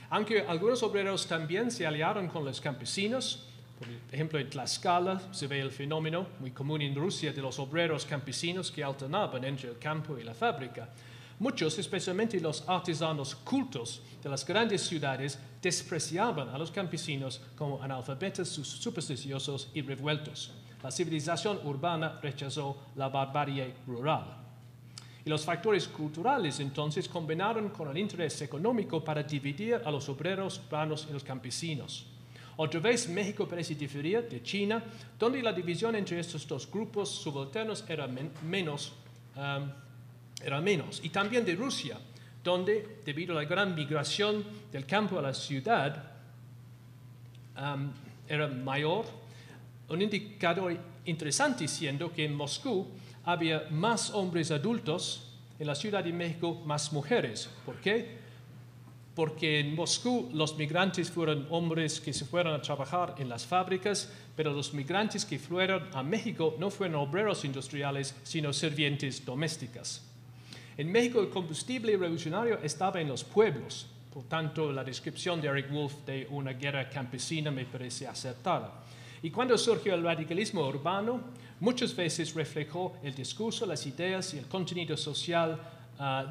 Aunque algunos obreros también se aliaron con los campesinos, por ejemplo en Tlaxcala se ve el fenómeno muy común en Rusia de los obreros campesinos que alternaban entre el campo y la fábrica. Muchos, especialmente los artesanos cultos de las grandes ciudades, despreciaban a los campesinos como analfabetos, supersticiosos y revueltos. La civilización urbana rechazó la barbarie rural. Y los factores culturales entonces combinaron con el interés económico para dividir a los obreros urbanos y los campesinos. Otra vez México parece diferir de China, donde la división entre estos dos grupos subalternos era menos, y también de Rusia, donde debido a la gran migración del campo a la ciudad era mayor. Un indicador interesante siendo que en Moscú había más hombres adultos, en la Ciudad de México más mujeres. ¿Por qué? Porque en Moscú los migrantes fueron hombres que se fueron a trabajar en las fábricas, pero los migrantes que fueron a México no fueron obreros industriales, sino sirvientes domésticas. En México el combustible revolucionario estaba en los pueblos, por tanto la descripción de Eric Wolf de una guerra campesina me parece acertada. Y cuando surgió el radicalismo urbano, muchas veces reflejó el discurso, las ideas y el contenido social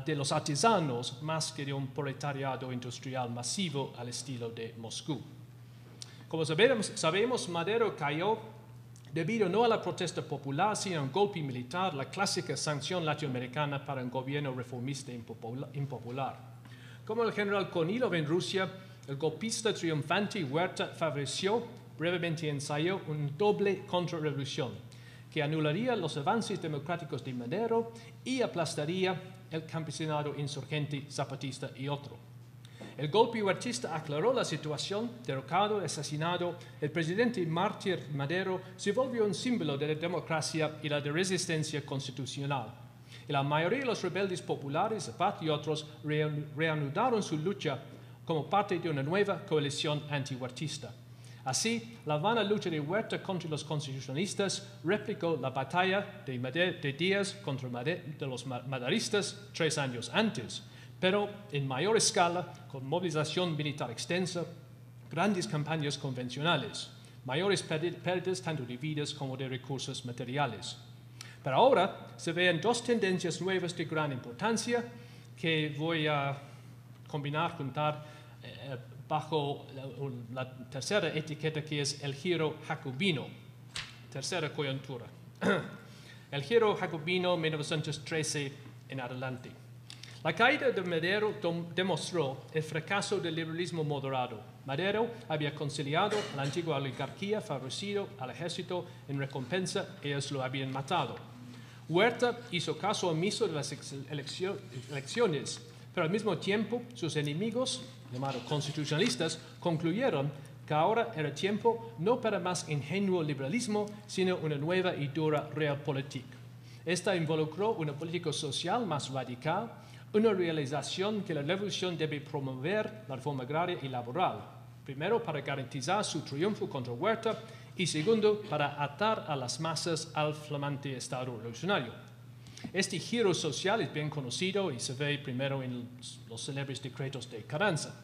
de los artesanos más que de un proletariado industrial masivo al estilo de Moscú. Como sabemos, Madero cayó debido no a la protesta popular, sino a un golpe militar, la clásica sanción latinoamericana para un gobierno reformista impopular. Como el general Kornilov en Rusia, el golpista triunfante Huerta favoreció, brevemente ensayó, una doble contrarrevolución que anularía los avances democráticos de Madero y aplastaría el campesinado insurgente zapatista y otro. El golpe huertista aclaró la situación, derrocado, asesinado. El presidente mártir Madero se volvió un símbolo de la democracia y la de resistencia constitucional. Y la mayoría de los rebeldes populares, Zapata y otros, reanudaron su lucha como parte de una nueva coalición antihuertista. Así, la vana lucha de Huerta contra los constitucionalistas replicó la batalla de Díaz contra de los maderistas 3 años antes, pero en mayor escala, con movilización militar extensa, grandes campañas convencionales, mayores pérdidas tanto de vidas como de recursos materiales. Pero ahora se ven dos tendencias nuevas de gran importancia que voy a juntar bajo la tercera etiqueta, que es el giro jacobino, tercera coyuntura. El giro jacobino 1913 en adelante. La caída de Madero demostró el fracaso del liberalismo moderado. Madero había conciliado a la antigua oligarquía, favorecido al ejército en recompensa, ellos lo habían matado. Huerta hizo caso omiso de las elecciones, pero al mismo tiempo sus enemigos, llamados constitucionalistas, concluyeron que ahora era tiempo no para más ingenuo liberalismo, sino una nueva y dura realpolitik. Esta involucró una política social más radical, una realización que la revolución debe promover la reforma agraria y laboral, primero para garantizar su triunfo contra Huerta y segundo para atar a las masas al flamante Estado revolucionario. Este giro social es bien conocido y se ve primero en los célebres decretos de Carranza.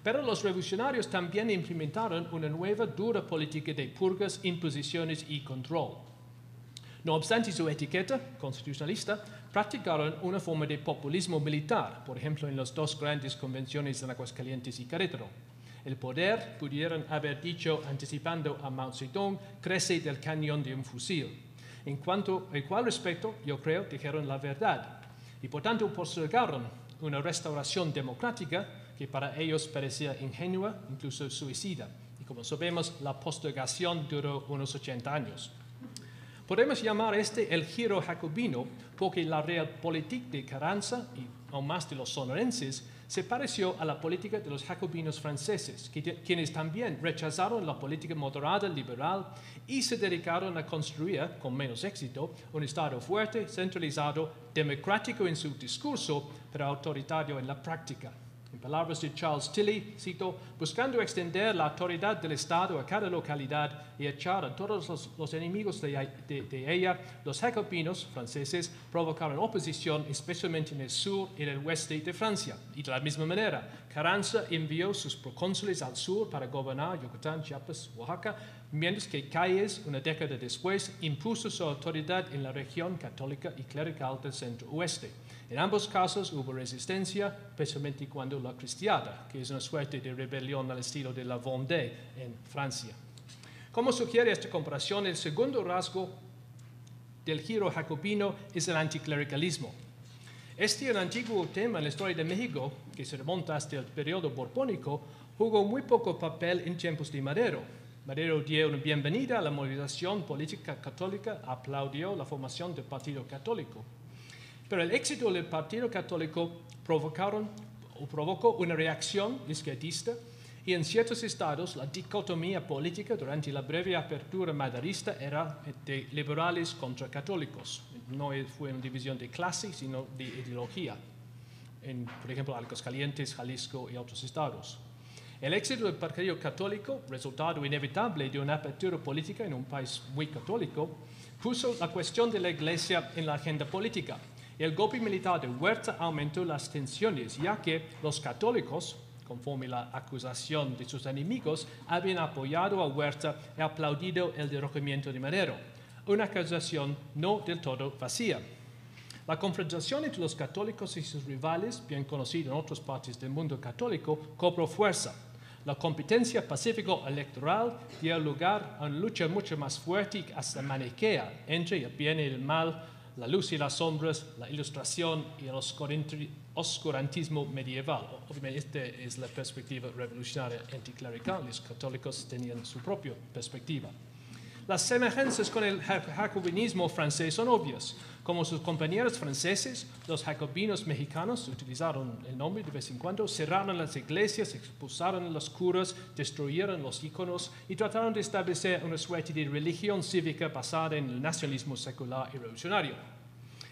Pero los revolucionarios también implementaron una nueva dura política de purgas, imposiciones y control. No obstante su etiqueta constitucionalista, practicaron una forma de populismo militar, por ejemplo en las dos grandes convenciones en Aguascalientes y Querétaro. El poder, pudieron haber dicho anticipando a Mao Zedong, crece del cañón de un fusil. En cuanto al cual respecto, yo creo, dijeron la verdad y por tanto postergaron una restauración democrática que para ellos parecía ingenua, incluso suicida. Y como sabemos, la postergación duró unos 80 años. Podemos llamar este el giro jacobino porque la realpolitik de Carranza y aún más de los sonorenses se pareció a la política de los jacobinos franceses, quienes también rechazaron la política moderada liberal y se dedicaron a construir, con menos éxito, un Estado fuerte, centralizado, democrático en su discurso, pero autoritario en la práctica. En palabras de Charles Tilly, cito, buscando extender la autoridad del Estado a cada localidad y echar a todos los enemigos de ella, los jacobinos franceses provocaron oposición, especialmente en el sur y en el oeste de Francia. Y de la misma manera, Carranza envió sus procónsules al sur para gobernar Yucatán, Chiapas, Oaxaca, mientras que Calles, una década después, impuso su autoridad en la región católica y clerical del centro-oeste. En ambos casos hubo resistencia, especialmente cuando la cristiada, que es una suerte de rebelión al estilo de la Vendée en Francia. Como sugiere esta comparación, el segundo rasgo del giro jacobino es el anticlericalismo. Este es un antiguo tema en la historia de México, que se remonta hasta el periodo borbónico, jugó muy poco papel en tiempos de Madero. Madero dio una bienvenida a la movilización política católica, aplaudió la formación del Partido Católico. Pero el éxito del Partido Católico provocó una reacción izquierdista y en ciertos estados la dicotomía política durante la breve apertura maderista era de liberales contra católicos. No fue una división de clase, sino de ideología. Por ejemplo, Aguascalientes, Jalisco y otros estados. El éxito del Partido Católico, resultado inevitable de una apertura política en un país muy católico, puso la cuestión de la Iglesia en la agenda política. El golpe militar de Huerta aumentó las tensiones, ya que los católicos, conforme la acusación de sus enemigos, habían apoyado a Huerta y aplaudido el derrocamiento de Madero, una acusación no del todo vacía. La confrontación entre los católicos y sus rivales, bien conocida en otras partes del mundo católico, cobró fuerza. La competencia pacífico-electoral dio lugar a una lucha mucho más fuerte y hasta maniquea entre el bien y el mal, la luz y las sombras, la ilustración y el oscurantismo medieval. Obviamente, esta es la perspectiva revolucionaria anticlerical. Los católicos tenían su propia perspectiva. Las semejanzas con el jacobinismo francés son obvias. Como sus compañeros franceses, los jacobinos mexicanos utilizaron el nombre de vez en cuando, cerraron las iglesias, expulsaron a los curas, destruyeron los íconos y trataron de establecer una suerte de religión cívica basada en el nacionalismo secular y revolucionario.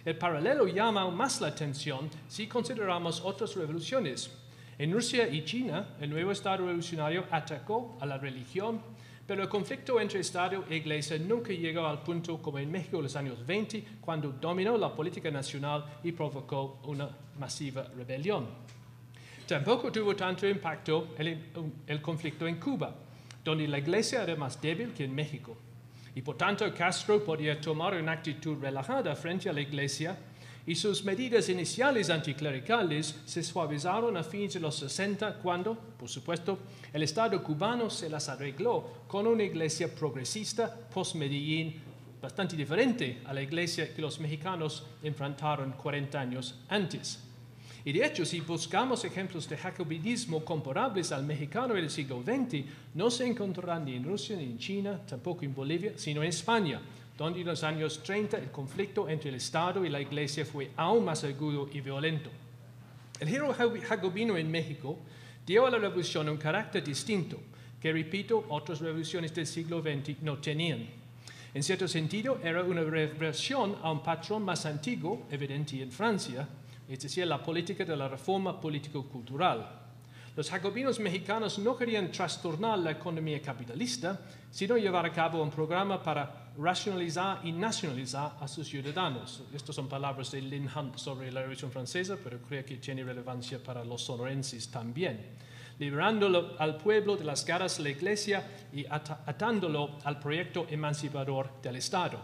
El paralelo llama aún más la atención si consideramos otras revoluciones. En Rusia y China, el nuevo Estado revolucionario atacó a la religión, pero el conflicto entre Estado e Iglesia nunca llegó al punto como en México en los años 20, cuando dominó la política nacional y provocó una masiva rebelión. Tampoco tuvo tanto impacto el conflicto en Cuba, donde la Iglesia era más débil que en México. Y por tanto, Castro podía tomar una actitud relajada frente a la Iglesia y sus medidas iniciales anticlericales se suavizaron a fines de los 60 cuando, por supuesto, el Estado cubano se las arregló con una iglesia progresista post-Medellín bastante diferente a la iglesia que los mexicanos enfrentaron 40 años antes. Y de hecho, si buscamos ejemplos de jacobinismo comparables al mexicano del siglo XX, no se encontrarán ni en Rusia, ni en China, tampoco en Bolivia, sino en España, donde en los años 30 el conflicto entre el Estado y la Iglesia fue aún más agudo y violento. El giro jacobino en México dio a la revolución un carácter distinto, que, repito, otras revoluciones del siglo XX no tenían. En cierto sentido, era una reversión a un patrón más antiguo, evidente en Francia, es decir, la política de la reforma político-cultural. Los jacobinos mexicanos no querían trastornar la economía capitalista, sino llevar a cabo un programa para racionalizar y nacionalizar a sus ciudadanos. Estas son palabras de Lin Hunt sobre la Revolución Francesa, pero creo que tiene relevancia para los sonorenses también. Liberándolo al pueblo de las garras de la Iglesia y atándolo al proyecto emancipador del Estado.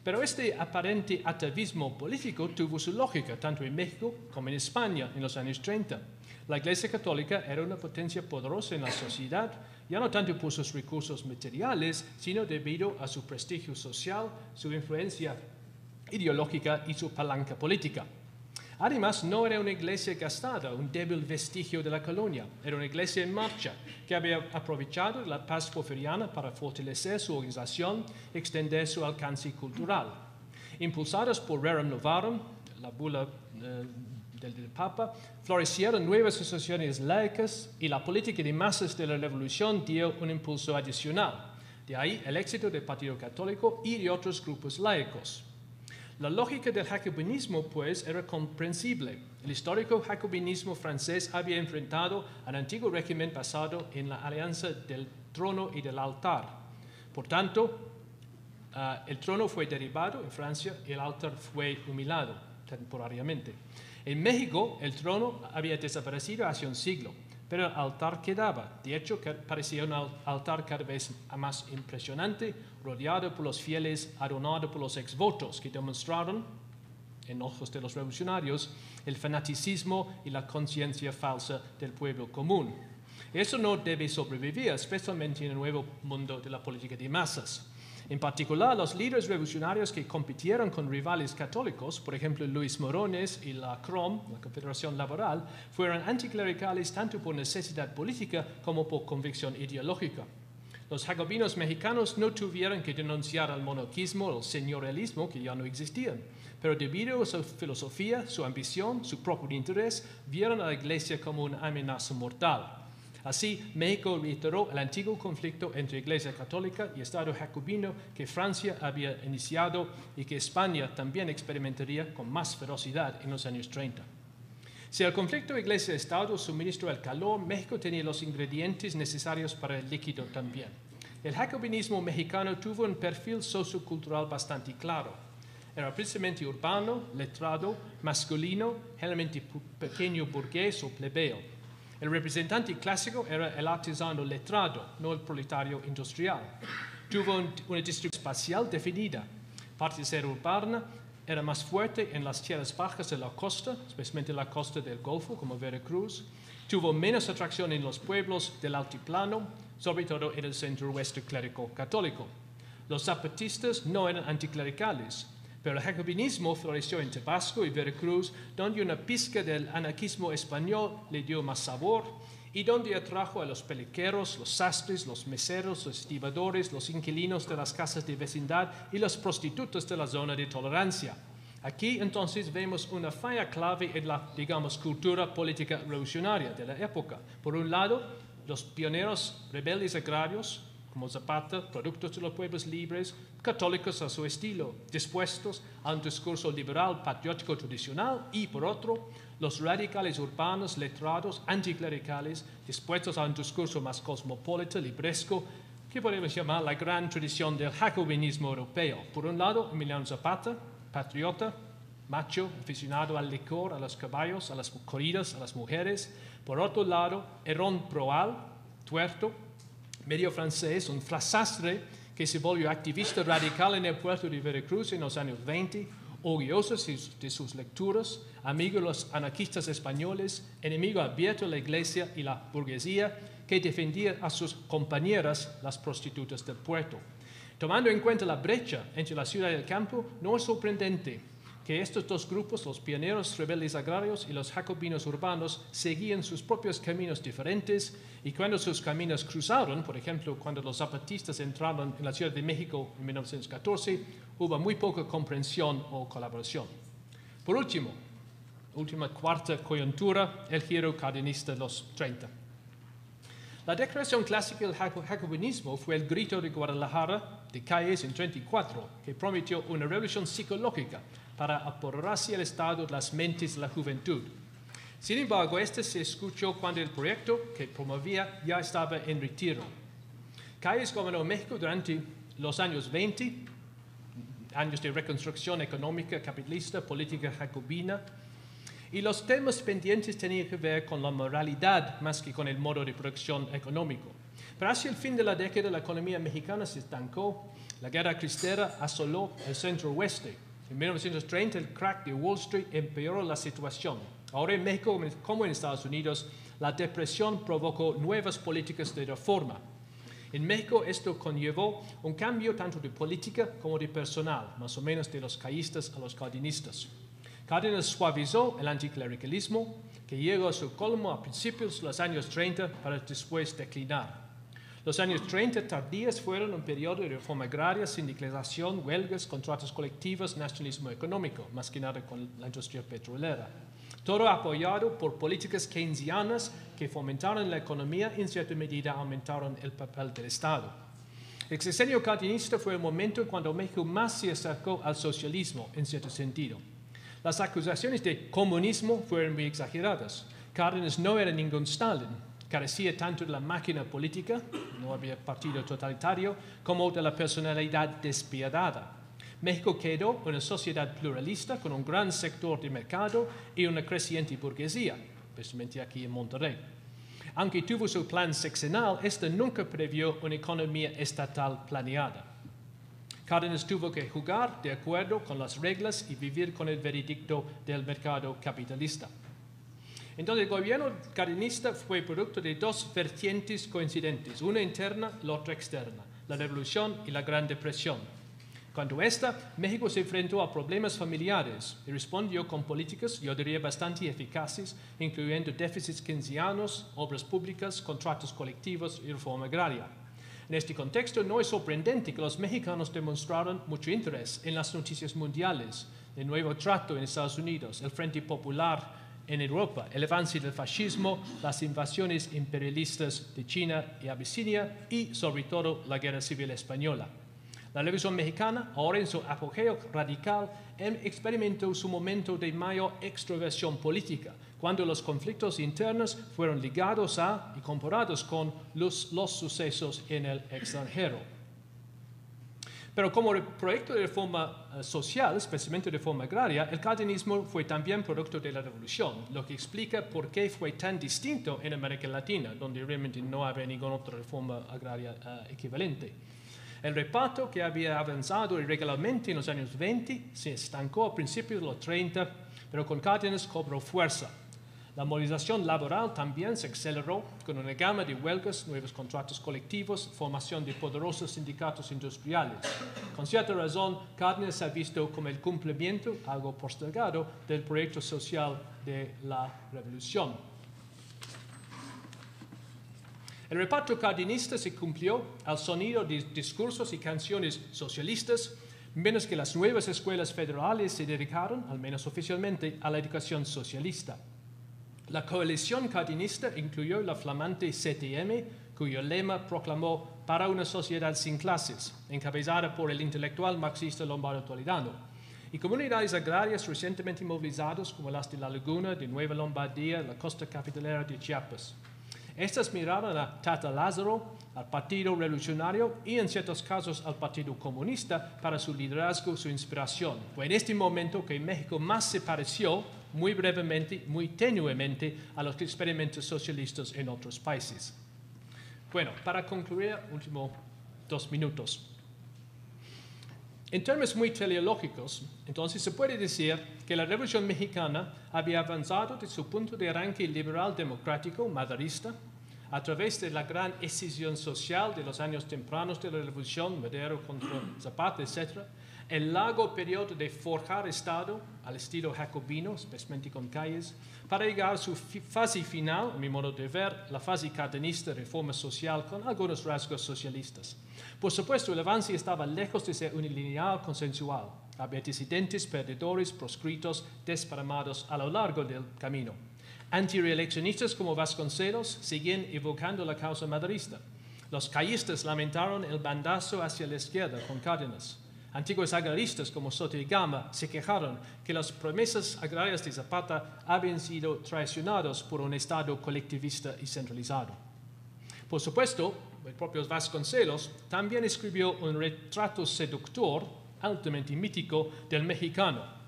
Pero este aparente atavismo político tuvo su lógica, tanto en México como en España en los años 30. La Iglesia Católica era una potencia poderosa en la sociedad, ya no tanto por sus recursos materiales, sino debido a su prestigio social, su influencia ideológica y su palanca política. Además, no era una iglesia gastada, un débil vestigio de la colonia. Era una iglesia en marcha, que había aprovechado la paz porfiriana para fortalecer su organización y extender su alcance cultural. Impulsadas por Rerum Novarum, la bula del Papa, florecieron nuevas asociaciones laicas y la política de masas de la Revolución dio un impulso adicional. De ahí el éxito del Partido Católico y de otros grupos laicos. La lógica del jacobinismo, pues, era comprensible. El histórico jacobinismo francés había enfrentado al antiguo régimen basado en la alianza del trono y del altar. Por tanto, el trono fue derribado en Francia y el altar fue humillado temporariamente. En México, el trono había desaparecido hace un siglo, pero el altar quedaba. De hecho, parecía un altar cada vez más impresionante, rodeado por los fieles, adornado por los exvotos que demostraron, en ojos de los revolucionarios, el fanaticismo y la conciencia falsa del pueblo común. Eso no debe sobrevivir, especialmente en el nuevo mundo de la política de masas. En particular, los líderes revolucionarios que compitieron con rivales católicos, por ejemplo Luis Morones y la CROM, la Confederación Laboral, fueron anticlericales tanto por necesidad política como por convicción ideológica. Los jacobinos mexicanos no tuvieron que denunciar al monarquismo o el señorialismo, que ya no existían, pero debido a su filosofía, su ambición, su propio interés, vieron a la Iglesia como una amenaza mortal. Así, México reiteró el antiguo conflicto entre Iglesia Católica y Estado jacobino que Francia había iniciado y que España también experimentaría con más ferocidad en los años 30. Si el conflicto Iglesia-Estado suministró el calor, México tenía los ingredientes necesarios para el líquido también. El jacobinismo mexicano tuvo un perfil sociocultural bastante claro. Era precisamente urbano, letrado, masculino, generalmente pequeño burgués o plebeo. El representante clásico era el artesano letrado, no el proletario industrial. Tuvo una distribución espacial definida. Parte de ser urbana, era más fuerte en las tierras bajas de la costa, especialmente la costa del Golfo, como Veracruz, tuvo menos atracción en los pueblos del altiplano, sobre todo en el centro oeste clérico católico. Los zapatistas no eran anticlericales, pero el jacobinismo floreció en Tabasco y Veracruz, donde una pizca del anarquismo español le dio más sabor y donde atrajo a los peliqueros, los sastres, los meseros, los estibadores, los inquilinos de las casas de vecindad y las prostitutas de la zona de tolerancia. Aquí entonces vemos una falla clave en la, digamos, cultura política revolucionaria de la época. Por un lado, los pioneros rebeldes agrarios, como Zapata, productos de los pueblos libres, católicos a su estilo, dispuestos a un discurso liberal patriótico tradicional, y por otro, los radicales urbanos, letrados, anticlericales, dispuestos a un discurso más cosmopolita, libresco, que podemos llamar la gran tradición del jacobinismo europeo. Por un lado, Emiliano Zapata, patriota, macho, aficionado al licor, a los caballos, a las corridas, a las mujeres. Por otro lado, Herón Proal, tuerto, medio francés, un frasastre que se volvió activista radical en el puerto de Veracruz en los años 20, orgulloso de sus lecturas, amigo de los anarquistas españoles, enemigo abierto de la iglesia y la burguesía, que defendía a sus compañeras, las prostitutas del puerto. Tomando en cuenta la brecha entre la ciudad y el campo, no es sorprendente que estos dos grupos, los pioneros rebeldes agrarios y los jacobinos urbanos, seguían sus propios caminos diferentes, y cuando sus caminos cruzaron, por ejemplo, cuando los zapatistas entraron en la Ciudad de México en 1914, hubo muy poca comprensión o colaboración. Por último, última cuarta coyuntura, el giro cardenista de los 30. La declaración clásica del jacobinismo fue el grito de Guadalajara de Calles en 34, que prometió una revolución psicológica para apoderar hacia el Estado de las mentes de la juventud. Sin embargo, este se escuchó cuando el proyecto que promovía ya estaba en retiro. Calles gobernó México durante los años 20, años de reconstrucción económica, capitalista, política jacobina, y los temas pendientes tenían que ver con la moralidad más que con el modo de producción económico. Pero hacia el fin de la década la economía mexicana se estancó, la guerra cristera asoló el centro oeste. En 1930 el crack de Wall Street empeoró la situación. Ahora en México, como en Estados Unidos, la depresión provocó nuevas políticas de reforma. En México esto conllevó un cambio tanto de política como de personal, más o menos de los callistas a los cardenistas. Cárdenas suavizó el anticlericalismo, que llegó a su colmo a principios de los años 30 para después declinar. Los años 30 tardíos fueron un periodo de reforma agraria, sindicalización, huelgas, contratos colectivos, nacionalismo económico, más que nada con la industria petrolera. Todo apoyado por políticas keynesianas que fomentaron la economía y en cierta medida aumentaron el papel del Estado. El sexenio cardenista fue el momento cuando México más se acercó al socialismo, en cierto sentido. Las acusaciones de comunismo fueron muy exageradas. Cárdenas no era ningún Stalin, carecía tanto de la máquina política, no había partido totalitario, como de la personalidad despiadada. México quedó una sociedad pluralista con un gran sector de mercado y una creciente burguesía, especialmente aquí en Monterrey. Aunque tuvo su plan sexenal, este nunca previó una economía estatal planeada. Cárdenas tuvo que jugar de acuerdo con las reglas y vivir con el veredicto del mercado capitalista. Entonces, el gobierno cardenista fue producto de dos vertientes coincidentes, una interna, la otra externa, la Revolución y la Gran Depresión. Cuando México se enfrentó a problemas familiares y respondió con políticas, yo diría, bastante eficaces, incluyendo déficits keynesianos, obras públicas, contratos colectivos y reforma agraria. En este contexto, no es sorprendente que los mexicanos demostraron mucho interés en las noticias mundiales, el nuevo trato en Estados Unidos, el Frente Popular en Europa, el avance del fascismo, las invasiones imperialistas de China y Abisinia y, sobre todo, la Guerra Civil Española. La Revolución Mexicana, ahora en su apogeo radical, experimentó su momento de mayor extroversión política, cuando los conflictos internos fueron ligados a y comparados con los sucesos en el extranjero. Pero como proyecto de reforma social, especialmente de reforma agraria, el cardenismo fue también producto de la revolución, lo que explica por qué fue tan distinto en América Latina, donde realmente no había ninguna otra reforma agraria equivalente. El reparto, que había avanzado irregularmente en los años 20, se estancó a principios de los 30, pero con Cárdenas cobró fuerza. La movilización laboral también se aceleró con una gama de huelgas, nuevos contratos colectivos, formación de poderosos sindicatos industriales. Con cierta razón, Cárdenas se ha visto como el cumplimiento, algo postergado, del proyecto social de la revolución. El reparto cardenista se cumplió al sonido de discursos y canciones socialistas, menos que las nuevas escuelas federales se dedicaron, al menos oficialmente, a la educación socialista. La coalición cardenista incluyó la flamante CTM, cuyo lema proclamó "para una sociedad sin clases", encabezada por el intelectual marxista Lombardo Toledano, y comunidades agrarias recientemente movilizadas como las de La Laguna, de Nueva Lombardía, la costa capitalera de Chiapas. Estas miraron a Tata Lázaro, al Partido Revolucionario y en ciertos casos al Partido Comunista para su liderazgo, su inspiración. Fue en este momento que México más se pareció, muy brevemente, muy tenuemente, a los experimentos socialistas en otros países. Bueno, para concluir, últimos 2 minutos. En términos muy teleológicos, entonces se puede decir que la Revolución Mexicana había avanzado de su punto de arranque liberal democrático maderista a través de la gran escisión social de los años tempranos de la Revolución, Madero contra Zapata, etc., el largo periodo de forjar Estado al estilo jacobino, especialmente con Calles, para llegar a su fase final, a mi modo de ver, la fase cardenista, reforma social, con algunos rasgos socialistas. Por supuesto, el avance estaba lejos de ser unilineal consensual. Había disidentes, perdedores, proscritos, desparramados a lo largo del camino. Antireeleccionistas como Vasconcelos seguían evocando la causa maderista. Los callistas lamentaron el bandazo hacia la izquierda con Cárdenas. Antiguos agraristas como Soto y Gama se quejaron que las promesas agrarias de Zapata habían sido traicionadas por un Estado colectivista y centralizado. Por supuesto, el propio Vasconcelos también escribió un retrato seductor, altamente mítico, del mexicano,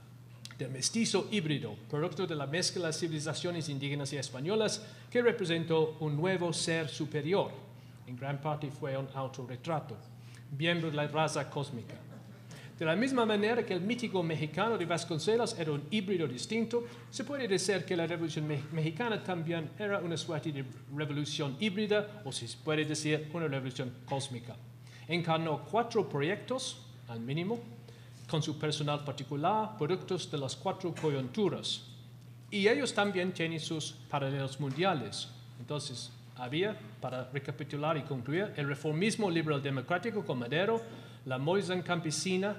del mestizo híbrido, producto de la mezcla de las civilizaciones indígenas y españolas, que representó un nuevo ser superior. En gran parte fue un autorretrato, miembro de la raza cósmica. De la misma manera que el mítico mexicano de Vasconcelos era un híbrido distinto, se puede decir que la Revolución Mexicana también era una suerte de revolución híbrida, o se puede decir una revolución cósmica. Encarnó 4 proyectos, al mínimo, con su personal particular, productos de las 4 coyunturas. Y ellos también tienen sus paralelos mundiales. Entonces, había, para recapitular y concluir, el reformismo liberal democrático con Madero, la movilización campesina,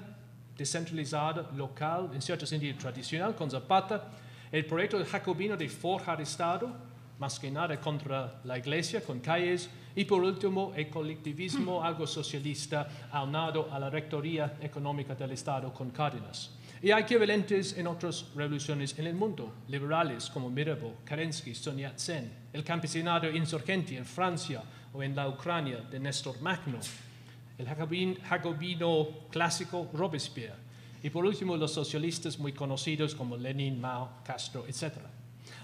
descentralizada, local, en cierto sentido tradicional, con Zapata, el proyecto jacobino de forjar Estado, más que nada contra la Iglesia, con Calles, y por último, el colectivismo algo socialista, aunado a la rectoría económica del Estado con Cárdenas. Y hay equivalentes en otras revoluciones en el mundo, liberales como Mirabeau, Kerensky, Sun Yat-sen, el campesinado insurgente en Francia o en la Ucrania de Néstor Magno, el jacobino clásico Robespierre, y por último los socialistas muy conocidos como Lenin, Mao, Castro, etc.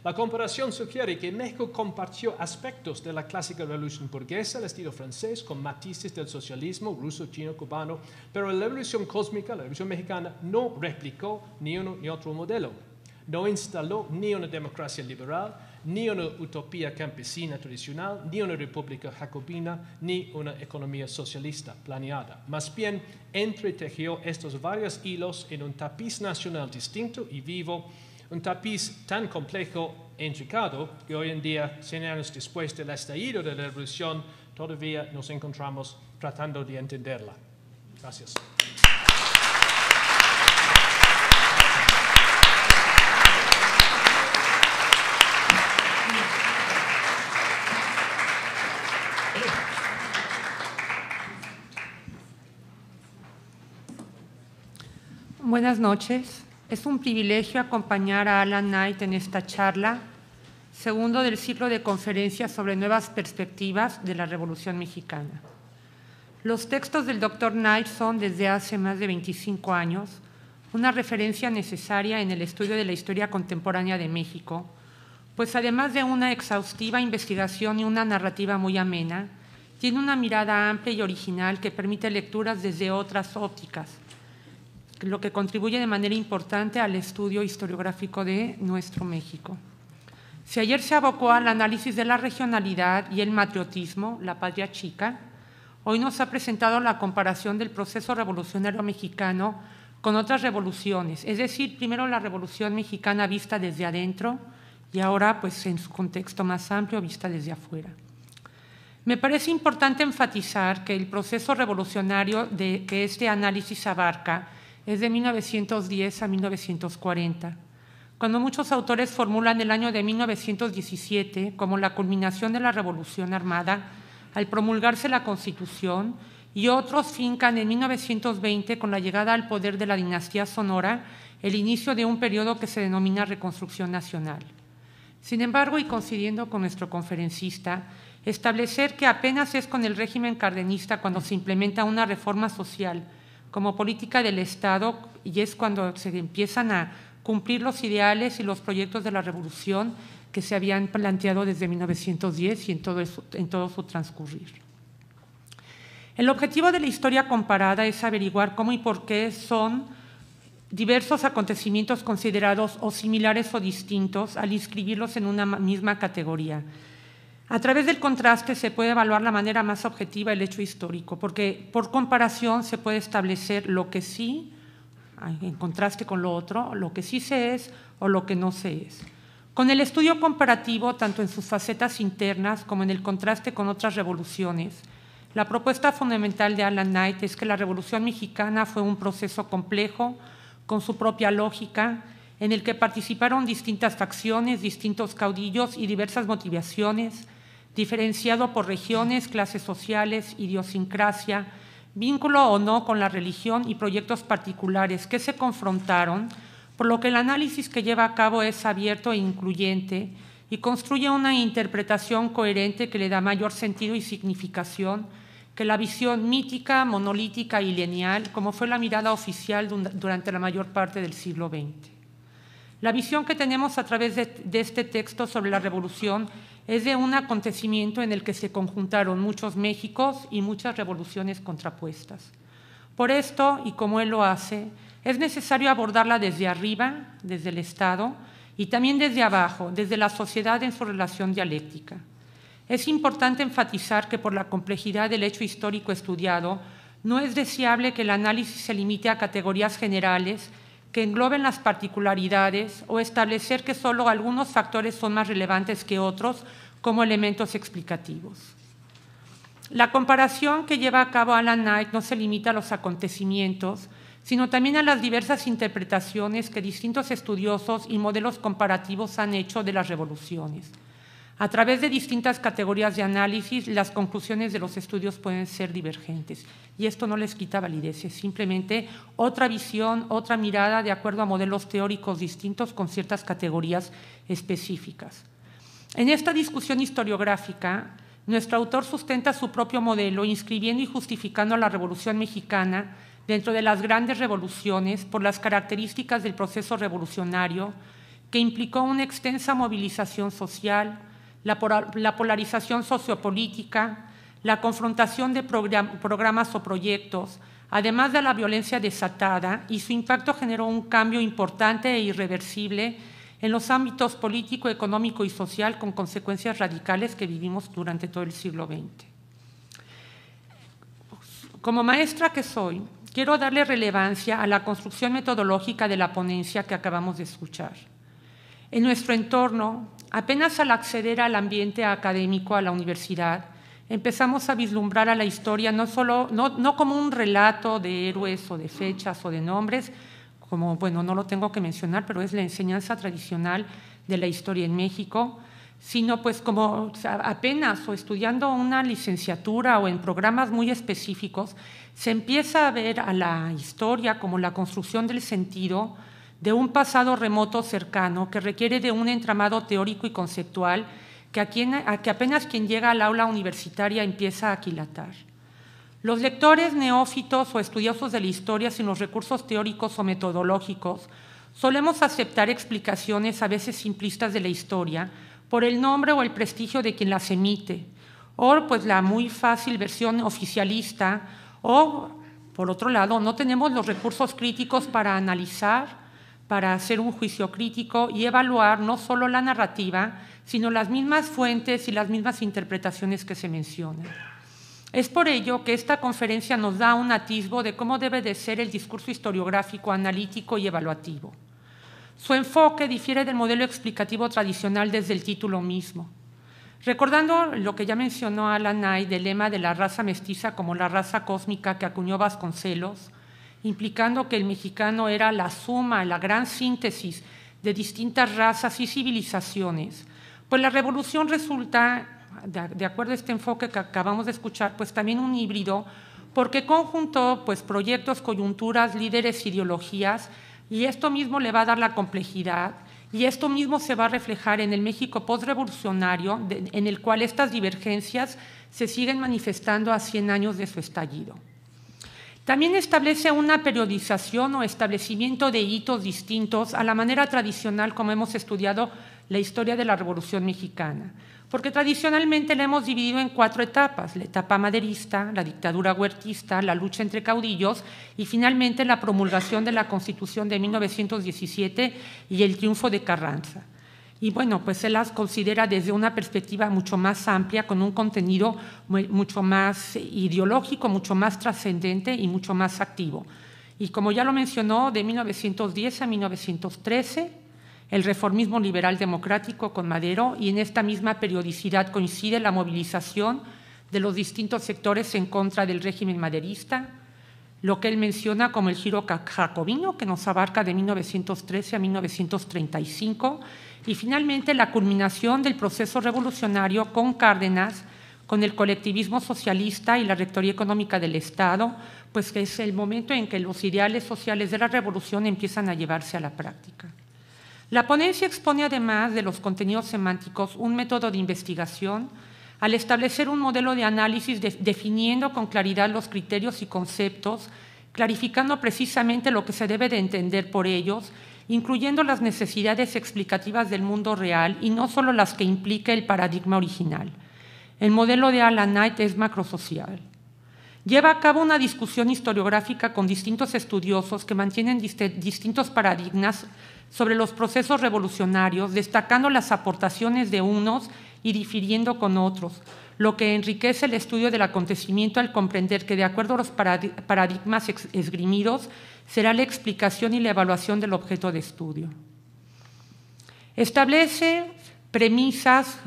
La comparación sugiere que México compartió aspectos de la clásica revolución burguesa al estilo francés con matices del socialismo ruso, chino, cubano, pero la revolución cósmica, la revolución mexicana, no replicó ni uno ni otro modelo. No instaló ni una democracia liberal, ni una utopía campesina tradicional, ni una república jacobina, ni una economía socialista planeada. Más bien, entretejió estos varios hilos en un tapiz nacional distinto y vivo, un tapiz tan complejo e intricado que hoy en día, 100 años después del estallido de la revolución, todavía nos encontramos tratando de entenderla. Gracias. Buenas noches. Es un privilegio acompañar a Alan Knight en esta charla, segundo del ciclo de conferencias sobre nuevas perspectivas de la Revolución Mexicana. Los textos del Dr. Knight son, desde hace más de 25 años, una referencia necesaria en el estudio de la historia contemporánea de México, pues además de una exhaustiva investigación y una narrativa muy amena, tiene una mirada amplia y original que permite lecturas desde otras ópticas, lo que contribuye de manera importante al estudio historiográfico de nuestro México. Si ayer se abocó al análisis de la regionalidad y el matriotismo, la patria chica, hoy nos ha presentado la comparación del proceso revolucionario mexicano con otras revoluciones, es decir, primero la Revolución Mexicana vista desde adentro y ahora, pues, en su contexto más amplio, vista desde afuera. Me parece importante enfatizar que el proceso revolucionario que este análisis abarca es de 1910 a 1940, cuando muchos autores formulan el año de 1917 como la culminación de la Revolución Armada al promulgarse la Constitución, y otros fincan en 1920, con la llegada al poder de la dinastía Sonora, el inicio de un periodo que se denomina Reconstrucción Nacional. Sin embargo, y coincidiendo con nuestro conferencista, establecer que apenas es con el régimen cardenista cuando se implementa una reforma social como política del Estado, y es cuando se empiezan a cumplir los ideales y los proyectos de la revolución que se habían planteado desde 1910 y en todo su transcurrir. El objetivo de la historia comparada es averiguar cómo y por qué son diversos acontecimientos considerados o similares o distintos al inscribirlos en una misma categoría. A través del contraste se puede evaluar la manera más objetiva el hecho histórico, porque por comparación se puede establecer lo que sí, en contraste con lo otro, lo que sí se es o lo que no se es. Con el estudio comparativo, tanto en sus facetas internas como en el contraste con otras revoluciones, la propuesta fundamental de Alan Knight es que la Revolución Mexicana fue un proceso complejo, con su propia lógica, en el que participaron distintas facciones, distintos caudillos y diversas motivaciones, diferenciado por regiones, clases sociales, idiosincrasia, vínculo o no con la religión y proyectos particulares que se confrontaron, por lo que el análisis que lleva a cabo es abierto e incluyente y construye una interpretación coherente que le da mayor sentido y significación que la visión mítica, monolítica y lineal, como fue la mirada oficial durante la mayor parte del siglo XX. La visión que tenemos a través de este texto sobre la revolución es de un acontecimiento en el que se conjuntaron muchos Méxicos y muchas revoluciones contrapuestas. Por esto, y como él lo hace, es necesario abordarla desde arriba, desde el Estado, y también desde abajo, desde la sociedad en su relación dialéctica. Es importante enfatizar que por la complejidad del hecho histórico estudiado, no es deseable que el análisis se limite a categorías generales que engloben las particularidades o establecer que solo algunos factores son más relevantes que otros como elementos explicativos. La comparación que lleva a cabo Alan Knight no se limita a los acontecimientos, sino también a las diversas interpretaciones que distintos estudiosos y modelos comparativos han hecho de las revoluciones. A través de distintas categorías de análisis, las conclusiones de los estudios pueden ser divergentes, y esto no les quita validez, es simplemente otra visión, otra mirada de acuerdo a modelos teóricos distintos con ciertas categorías específicas. En esta discusión historiográfica, nuestro autor sustenta su propio modelo, inscribiendo y justificando a la Revolución Mexicana dentro de las grandes revoluciones por las características del proceso revolucionario que implicó una extensa movilización social, la polarización sociopolítica, la confrontación de programas o proyectos, además de la violencia desatada, y su impacto generó un cambio importante e irreversible en los ámbitos político, económico y social con consecuencias radicales que vivimos durante todo el siglo XX. Como maestra que soy, quiero darle relevancia a la construcción metodológica de la ponencia que acabamos de escuchar. En nuestro entorno, apenas al acceder al ambiente académico, a la universidad, empezamos a vislumbrar a la historia no como un relato de héroes o de fechas o de nombres, como, bueno, no lo tengo que mencionar, pero es la enseñanza tradicional de la historia en México, sino pues como apenas o estudiando una licenciatura o en programas muy específicos, se empieza a ver a la historia como la construcción del sentido de un pasado remoto cercano que requiere de un entramado teórico y conceptual que apenas quien llega al aula universitaria empieza a aquilatar. Los lectores neófitos o estudiosos de la historia sin los recursos teóricos o metodológicos solemos aceptar explicaciones a veces simplistas de la historia por el nombre o el prestigio de quien las emite, o pues la muy fácil versión oficialista, o por otro lado no tenemos los recursos críticos para analizar, para hacer un juicio crítico y evaluar no solo la narrativa, sino las mismas fuentes y las mismas interpretaciones que se mencionan. Es por ello que esta conferencia nos da un atisbo de cómo debe de ser el discurso historiográfico, analítico y evaluativo. Su enfoque difiere del modelo explicativo tradicional desde el título mismo. Recordando lo que ya mencionó Alan Knight del lema de la raza mestiza como la raza cósmica que acuñó Vasconcelos, implicando que el mexicano era la suma, la gran síntesis de distintas razas y civilizaciones, pues la revolución resulta, de acuerdo a este enfoque que acabamos de escuchar, pues también un híbrido, porque conjuntó pues, proyectos, coyunturas, líderes, ideologías, y esto mismo le va a dar la complejidad, y esto mismo se va a reflejar en el México postrevolucionario, en el cual estas divergencias se siguen manifestando a 100 años de su estallido. También establece una periodización o establecimiento de hitos distintos a la manera tradicional como hemos estudiado la historia de la Revolución Mexicana, porque tradicionalmente la hemos dividido en 4 etapas: la etapa maderista, la dictadura huertista, la lucha entre caudillos y finalmente la promulgación de la Constitución de 1917 y el triunfo de Carranza. Y bueno, pues él las considera desde una perspectiva mucho más amplia, con un contenido mucho más ideológico, mucho más trascendente y mucho más activo. Y como ya lo mencionó, de 1910 a 1913, el reformismo liberal democrático con Madero, y en esta misma periodicidad coincide la movilización de los distintos sectores en contra del régimen maderista, lo que él menciona como el giro jacobino, que nos abarca de 1913 a 1935, y finalmente la culminación del proceso revolucionario con Cárdenas, con el colectivismo socialista y la rectoría económica del Estado, pues que es el momento en que los ideales sociales de la revolución empiezan a llevarse a la práctica. La ponencia expone, además de los contenidos semánticos, un método de investigación al establecer un modelo de análisis definiendo con claridad los criterios y conceptos, clarificando precisamente lo que se debe de entender por ellos, incluyendo las necesidades explicativas del mundo real y no solo las que implica el paradigma original. El modelo de Alan Knight es macrosocial. Lleva a cabo una discusión historiográfica con distintos estudiosos que mantienen distintos paradigmas sobre los procesos revolucionarios, destacando las aportaciones de unos y difiriendo con otros, lo que enriquece el estudio del acontecimiento al comprender que, de acuerdo a los paradigmas esgrimidos, será la explicación y la evaluación del objeto de estudio. Establece premisas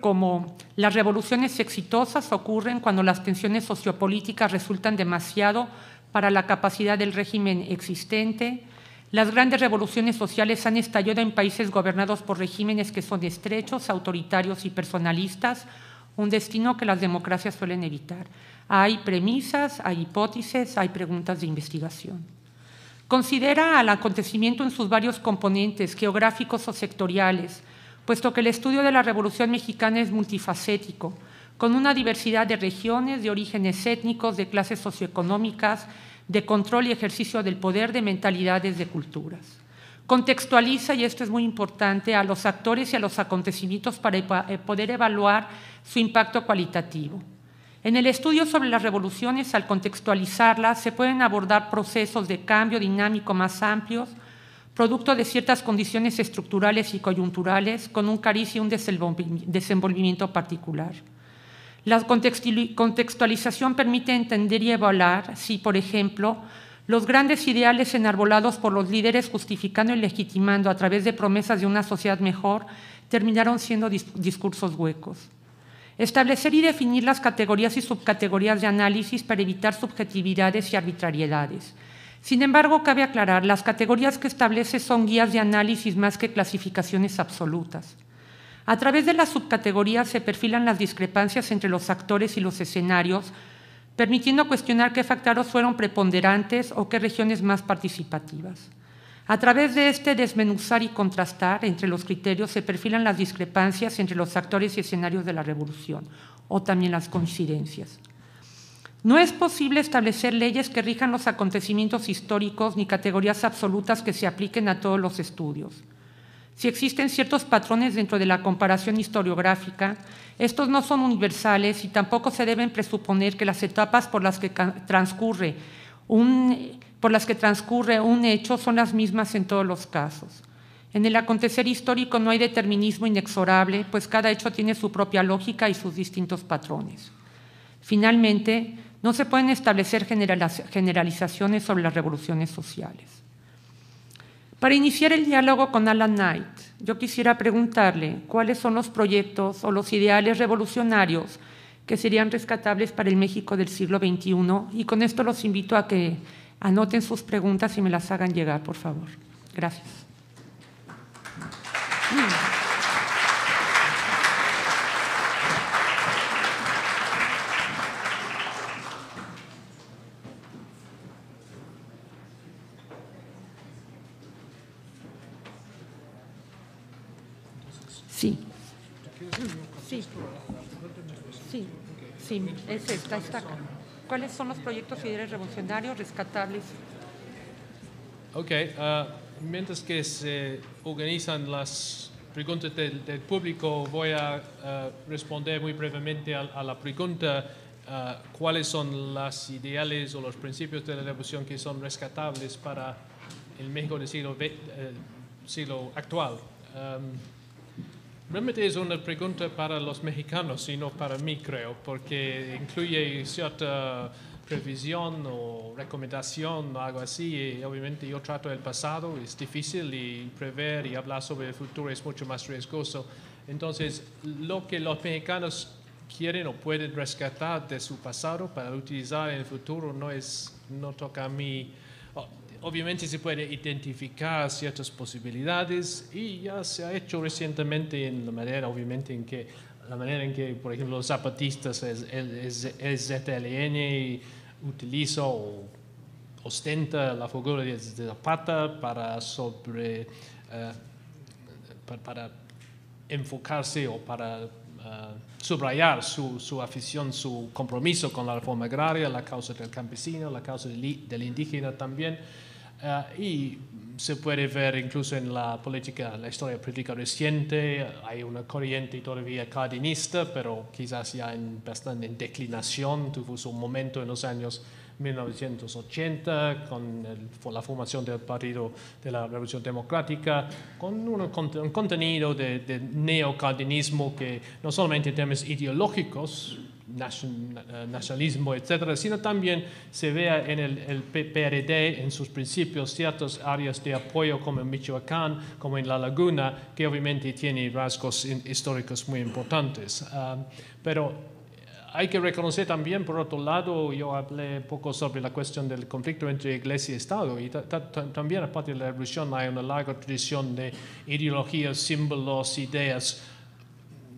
como las revoluciones exitosas ocurren cuando las tensiones sociopolíticas resultan demasiado para la capacidad del régimen existente. Las grandes revoluciones sociales han estallado en países gobernados por regímenes que son estrechos, autoritarios y personalistas, un destino que las democracias suelen evitar. Hay premisas, hay hipótesis, hay preguntas de investigación. Considera al acontecimiento en sus varios componentes geográficos o sectoriales, puesto que el estudio de la Revolución Mexicana es multifacético, con una diversidad de regiones, de orígenes étnicos, de clases socioeconómicas, de control y ejercicio del poder, de mentalidades, de culturas. Contextualiza, y esto es muy importante, a los actores y a los acontecimientos para poder evaluar su impacto cualitativo. En el estudio sobre las revoluciones, al contextualizarlas, se pueden abordar procesos de cambio dinámico más amplios, producto de ciertas condiciones estructurales y coyunturales, con un cariz y un desenvolvimiento particular. La contextualización permite entender y evaluar si, por ejemplo, los grandes ideales enarbolados por los líderes justificando y legitimando a través de promesas de una sociedad mejor terminaron siendo discursos huecos. Establecer y definir las categorías y subcategorías de análisis para evitar subjetividades y arbitrariedades. Sin embargo, cabe aclarar, las categorías que establece son guías de análisis más que clasificaciones absolutas. A través de las subcategorías se perfilan las discrepancias entre los actores y los escenarios, permitiendo cuestionar qué factores fueron preponderantes o qué regiones más participativas. A través de este desmenuzar y contrastar entre los criterios se perfilan las discrepancias entre los actores y escenarios de la revolución, o también las coincidencias. No es posible establecer leyes que rijan los acontecimientos históricos ni categorías absolutas que se apliquen a todos los estudios. Si existen ciertos patrones dentro de la comparación historiográfica, estos no son universales y tampoco se deben presuponer que las etapas por las que transcurre un por las que transcurre un hecho son las mismas en todos los casos. En el acontecer histórico no hay determinismo inexorable, pues cada hecho tiene su propia lógica y sus distintos patrones. Finalmente, no se pueden establecer generalizaciones sobre las revoluciones sociales. Para iniciar el diálogo con Alan Knight, yo quisiera preguntarle cuáles son los proyectos o los ideales revolucionarios que serían rescatables para el México del siglo XXI, y con esto los invito a que anoten sus preguntas y me las hagan llegar, por favor. Gracias. Sí. Sí. Sí, es esta, está acá. ¿Cuáles son los proyectos ideales revolucionarios rescatables? Ok, mientras que se organizan las preguntas del público, voy a responder muy brevemente a la pregunta cuáles son los ideales o los principios de la revolución que son rescatables para el México del siglo actual. Realmente es una pregunta para los mexicanos y no para mí, creo, porque incluye cierta previsión o recomendación o algo así, y obviamente yo trato del pasado, es difícil, y prever y hablar sobre el futuro es mucho más riesgoso. Entonces, lo que los mexicanos quieren o pueden rescatar de su pasado para utilizar en el futuro no toca a mí. Obviamente se puede identificar ciertas posibilidades, y ya se ha hecho recientemente en la manera en que, por ejemplo, los zapatistas, el ZLN utiliza o ostenta la figura de Zapata para enfocarse o para subrayar su afición, su compromiso con la reforma agraria, la causa del campesino, la causa del indígena también. Y se puede ver incluso en la historia política reciente, hay una corriente todavía cardenista, pero quizás ya bastante en declinación. Tuvo su momento en los años 1980 con la formación del Partido de la Revolución Democrática, con un contenido de neocardenismo que no solamente en términos ideológicos, nacionalismo, etcétera, sino también se vea en el PRD, en sus principios, ciertas áreas de apoyo como en Michoacán, como en La Laguna, que obviamente tiene rasgos históricos muy importantes. Pero hay que reconocer también, por otro lado, yo hablé un poco sobre la cuestión del conflicto entre Iglesia y Estado, y también aparte de la revolución hay una larga tradición de ideologías, símbolos, ideas,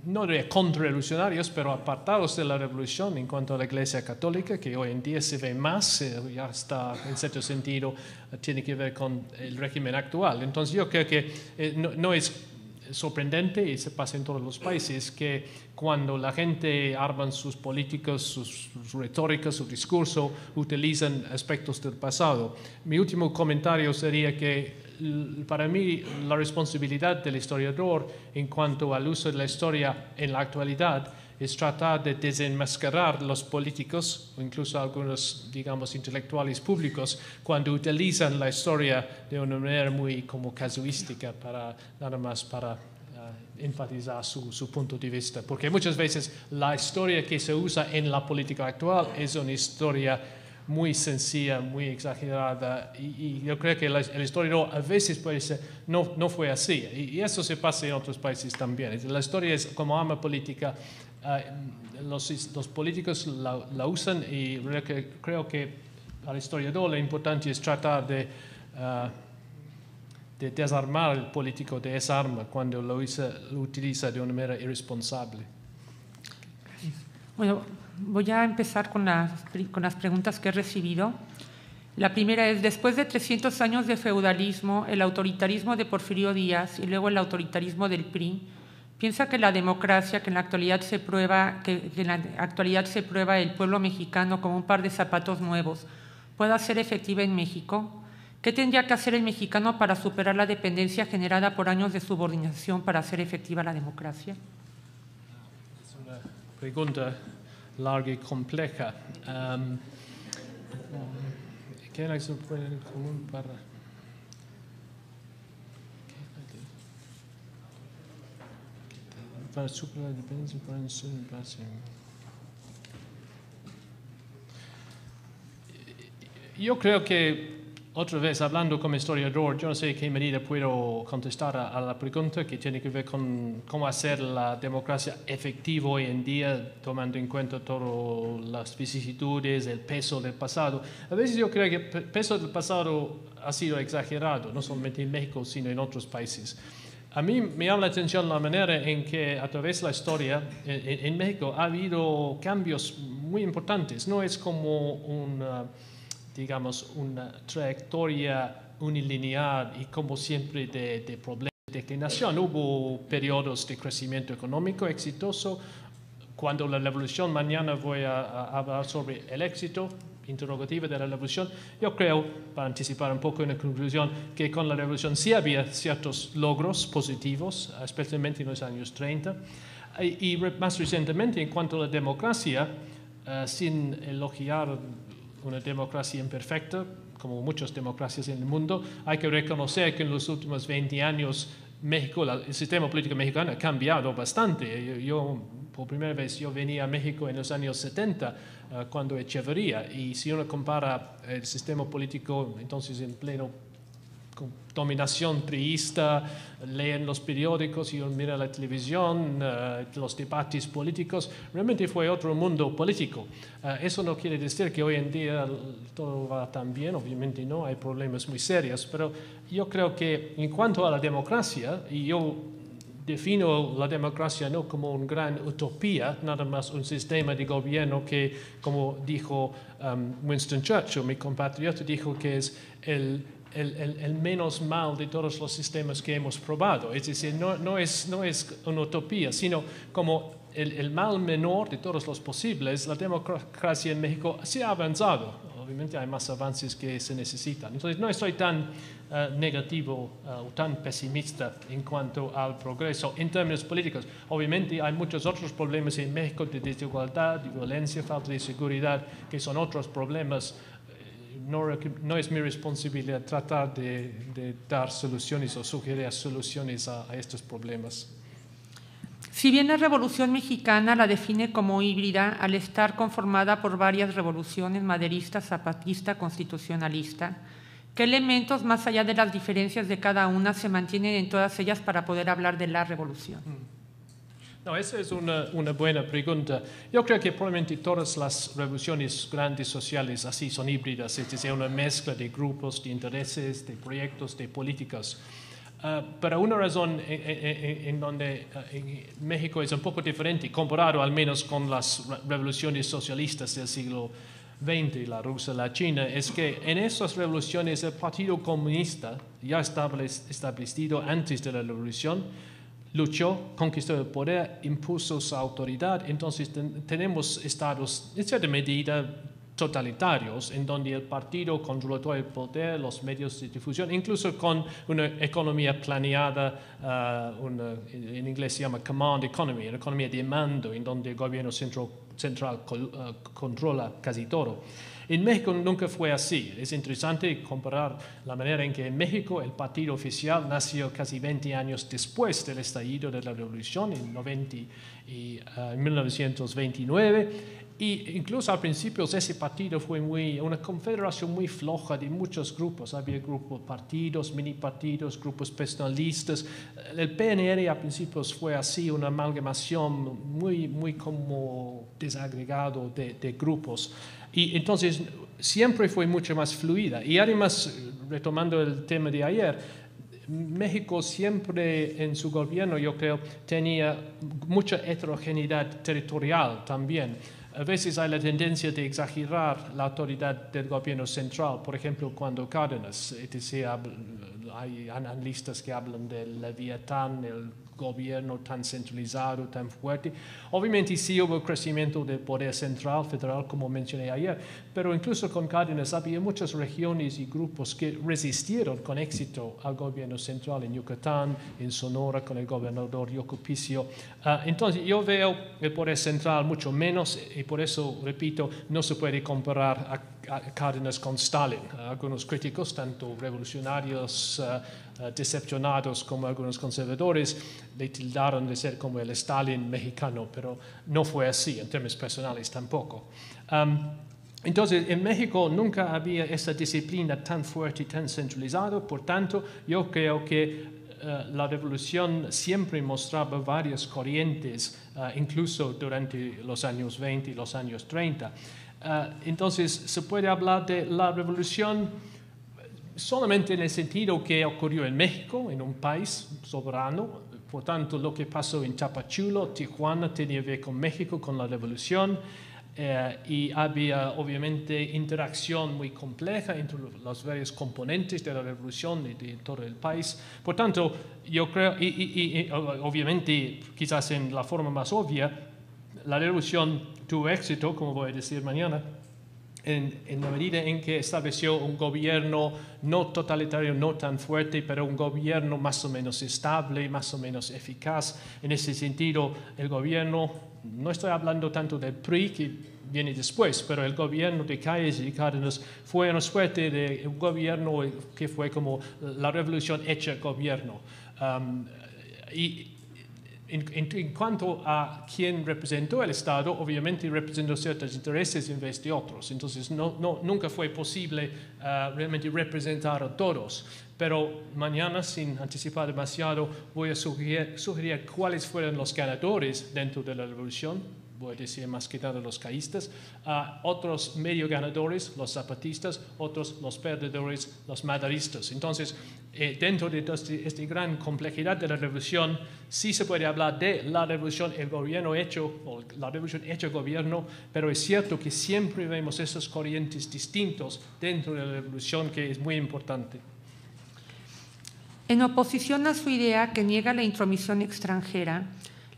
no de contrarrevolucionarios, pero apartados de la revolución en cuanto a la Iglesia Católica, que hoy en día se ve más, ya está, en cierto sentido, tiene que ver con el régimen actual. Entonces yo creo que no es sorprendente, y se pasa en todos los países, que cuando la gente arma sus políticos, sus retóricas, su discurso, utilizan aspectos del pasado. Mi último comentario sería que para mí la responsabilidad del historiador en cuanto al uso de la historia en la actualidad es tratar de desenmascarar los políticos o incluso algunos, digamos, intelectuales públicos cuando utilizan la historia de una manera muy como casuística nada más para enfatizar su punto de vista. Porque muchas veces la historia que se usa en la política actual es una historia muy sencilla, muy exagerada, y yo creo que el historiador a veces puede ser, no fue así, y eso se pasa en otros países también. La historia es como arma política, los políticos la usan, y creo que al historiador lo importante es tratar de desarmar al político de esa arma cuando lo utiliza de una manera irresponsable. Bueno, voy a empezar con las preguntas que he recibido. La primera es, después de 300 años de feudalismo, el autoritarismo de Porfirio Díaz y luego el autoritarismo del PRI, ¿piensa que la democracia, que en la actualidad se prueba el pueblo mexicano como un par de zapatos nuevos, pueda ser efectiva en México? ¿Qué tendría que hacer el mexicano para superar la dependencia generada por años de subordinación para hacer efectiva la democracia? Es una pregunta larga y compleja. ¿Qué es la que se pone en común para superar la dependencia por el base? Yo creo que, otra vez, hablando como historiador, yo no sé en qué medida puedo contestar a la pregunta que tiene que ver con cómo hacer la democracia efectiva hoy en día, tomando en cuenta todas las vicisitudes, el peso del pasado. A veces yo creo que el peso del pasado ha sido exagerado, no solamente en México, sino en otros países. A mí me llama la atención la manera en que a través de la historia en México ha habido cambios muy importantes. No es como una trayectoria unilineal y como siempre de problemas de declinación. Hubo periodos de crecimiento económico exitoso. Cuando la revolución, mañana voy a hablar sobre el éxito interrogativa de la revolución. Yo creo, para anticipar un poco en la conclusión, que con la revolución sí había ciertos logros positivos, especialmente en los años 30. Y más recientemente, en cuanto a la democracia, sin elogiar una democracia imperfecta, como muchas democracias en el mundo, hay que reconocer que en los últimos 20 años México, el sistema político mexicano ha cambiado bastante. Por primera vez, yo venía a México en los años 70, cuando Echeverría, y si uno compara el sistema político entonces en pleno dominación priista, leen los periódicos y mira la televisión, los debates políticos, realmente fue otro mundo político. Eso no quiere decir que hoy en día todo va tan bien, obviamente no, hay problemas muy serios, pero yo creo que en cuanto a la democracia, y yo defino la democracia no como una gran utopía, nada más un sistema de gobierno que, como dijo Winston Churchill, mi compatriota, dijo que es el menos mal de todos los sistemas que hemos probado. Es decir, no es una utopía, sino como el mal menor de todos los posibles. La democracia en México sí ha avanzado. Obviamente hay más avances que se necesitan. Entonces no estoy tan negativo o tan pesimista en cuanto al progreso en términos políticos. Obviamente hay muchos otros problemas en México de desigualdad, de violencia, falta de seguridad, que son otros problemas. No es mi responsabilidad tratar de dar soluciones o sugerir soluciones a estos problemas. Si bien la Revolución Mexicana la define como híbrida al estar conformada por varias revoluciones maderista, zapatista, constitucionalista, ¿qué elementos, más allá de las diferencias de cada una, se mantienen en todas ellas para poder hablar de la revolución? No, esa es una buena pregunta. Yo creo que probablemente todas las revoluciones grandes sociales así son híbridas, es decir, una mezcla de grupos, de intereses, de proyectos, de políticas. Pero una razón en donde en México es un poco diferente, comparado al menos con las revoluciones socialistas del siglo XX, la rusa, la china, es que en esas revoluciones el Partido Comunista, ya establecido antes de la revolución, luchó, conquistó el poder, impuso su autoridad. Entonces tenemos estados en cierta medida totalitarios, en donde el partido controla todo el poder, los medios de difusión, incluso con una economía planeada, en inglés se llama command economy, una economía de mando, en donde el gobierno central controla casi todo. En México nunca fue así. Es interesante comparar la manera en que en México el partido oficial nació casi 20 años después del estallido de la revolución, en 1929. Y incluso al principio ese partido fue una confederación muy floja de muchos grupos. Había grupos, partidos, mini partidos, grupos personalistas. El PNR a principios fue así, una amalgamación muy como desagregado de grupos. Y entonces siempre fue mucho más fluida. Y además, retomando el tema de ayer, México siempre en su gobierno, yo creo, tenía mucha heterogeneidad territorial también. A veces hay la tendencia de exagerar la autoridad del gobierno central. Por ejemplo, cuando Cárdenas, hay analistas que hablan del Leviatán, el gobierno tan centralizado, tan fuerte. Obviamente sí hubo crecimiento del poder central, federal, como mencioné ayer, pero incluso con Cárdenas había muchas regiones y grupos que resistieron con éxito al gobierno central en Yucatán, en Sonora, con el gobernador Yocupicio. Entonces yo veo el poder central mucho menos, y por eso, repito, no se puede comparar Cárdenas con Stalin. Algunos críticos, tanto revolucionarios decepcionados como algunos conservadores, le tildaron de ser como el Stalin mexicano, pero no fue así, en términos personales tampoco. Entonces, en México nunca había esa disciplina tan fuerte y tan centralizada, por tanto, yo creo que la revolución siempre mostraba varias corrientes, incluso durante los años 20 y los años 30. Entonces, se puede hablar de la revolución solamente en el sentido que ocurrió en México, en un país soberano. Por tanto, lo que pasó en Tapachulo, Tijuana, tenía que ver con México, con la revolución. Y había obviamente interacción muy compleja entre los varios componentes de la revolución y de todo el país. Por tanto, yo creo, y obviamente quizás en la forma más obvia, la revolución tuvo éxito, como voy a decir mañana, en la medida en que estableció un gobierno no totalitario, no tan fuerte, pero un gobierno más o menos estable, más o menos eficaz. En ese sentido, el gobierno, no estoy hablando tanto del PRI, que viene después, pero el gobierno de Calles y Cárdenas fue una suerte de un gobierno que fue como la revolución hecha gobierno. Y en cuanto a quien representó el Estado, obviamente representó ciertos intereses en vez de otros. Entonces, nunca fue posible realmente representar a todos. Pero mañana, sin anticipar demasiado, voy a sugerir cuáles fueron los ganadores dentro de la revolución. Voy a decir más que nada los caístas, otros medio ganadores, los zapatistas, otros los perdedores, los maderistas. Entonces, dentro de esta gran complejidad de la revolución, sí se puede hablar de la revolución, el gobierno hecho, o la revolución hecha gobierno, pero es cierto que siempre vemos esos corrientes distintos dentro de la revolución, que es muy importante. En oposición a su idea que niega la intromisión extranjera,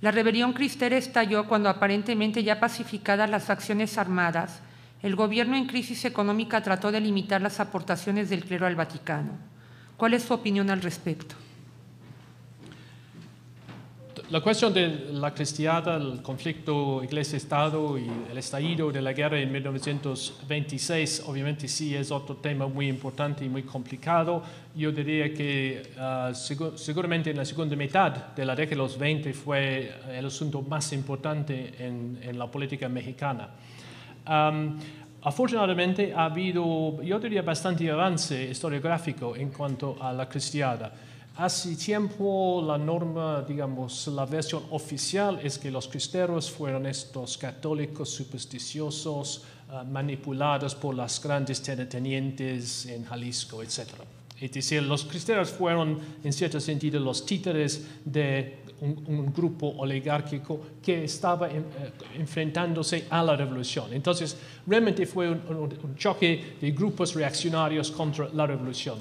la rebelión cristera estalló cuando aparentemente ya pacificadas las facciones armadas, el gobierno en crisis económica trató de limitar las aportaciones del clero al Vaticano. ¿Cuál es su opinión al respecto? La cuestión de la cristiada, el conflicto Iglesia-Estado y el estallido de la guerra en 1926, obviamente sí es otro tema muy importante y muy complicado. Yo diría que seguramente en la segunda mitad de la década de los 20 fue el asunto más importante en la política mexicana. Afortunadamente ha habido, yo diría, bastante avance historiográfico en cuanto a la cristiada. Hace tiempo la norma, digamos, la versión oficial es que los cristeros fueron estos católicos supersticiosos, manipulados por las grandes terratenientes en Jalisco, etc. Es decir, los cristeros fueron, en cierto sentido, los títeres de un grupo oligárquico que estaba enfrentándose a la revolución. Entonces, realmente fue un choque de grupos reaccionarios contra la revolución.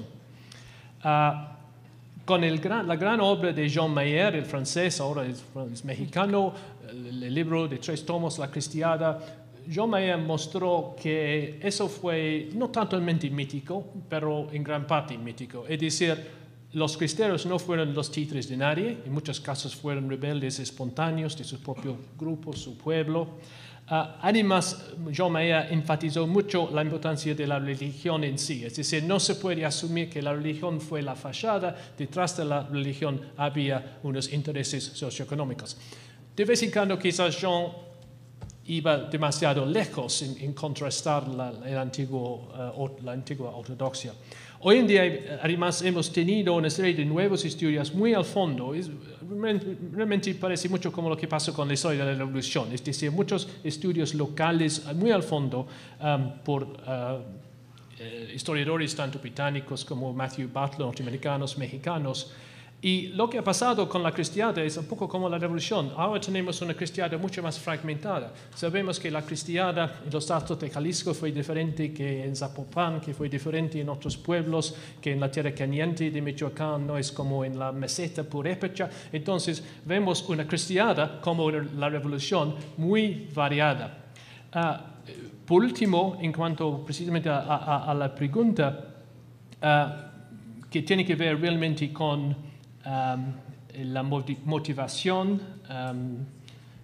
Con la gran obra de Jean Mayer, el francés, ahora es mexicano, el libro de 3 tomos, La Cristiada, Jean Mayer mostró que eso fue no totalmente mítico, pero en gran parte mítico. Es decir, los cristeros no fueron los títeres de nadie, en muchos casos fueron rebeldes espontáneos de su propio grupo, su pueblo. Además, Jean Mayer enfatizó mucho la importancia de la religión en sí, es decir, no se puede asumir que la religión fue la fachada, detrás de la religión había unos intereses socioeconómicos. De vez en cuando quizás Jean iba demasiado lejos en contrastar la antigua ortodoxia. Hoy en día, además, hemos tenido una serie de nuevos estudios muy al fondo. Realmente parece mucho como lo que pasó con la historia de la revolución. Es decir, muchos estudios locales muy al fondo por historiadores tanto británicos como Matthew Butler, norteamericanos, mexicanos. Y lo que ha pasado con la cristiada es un poco como la revolución. Ahora tenemos una cristiada mucho más fragmentada. Sabemos que la cristiada en los altos de Jalisco fue diferente que en Zapopan, que fue diferente en otros pueblos, que en la tierra caliente de Michoacán no es como en la meseta purépecha. Entonces vemos una cristiada como la revolución muy variada. Por último, en cuanto precisamente a la pregunta que tiene que ver realmente con la motivación,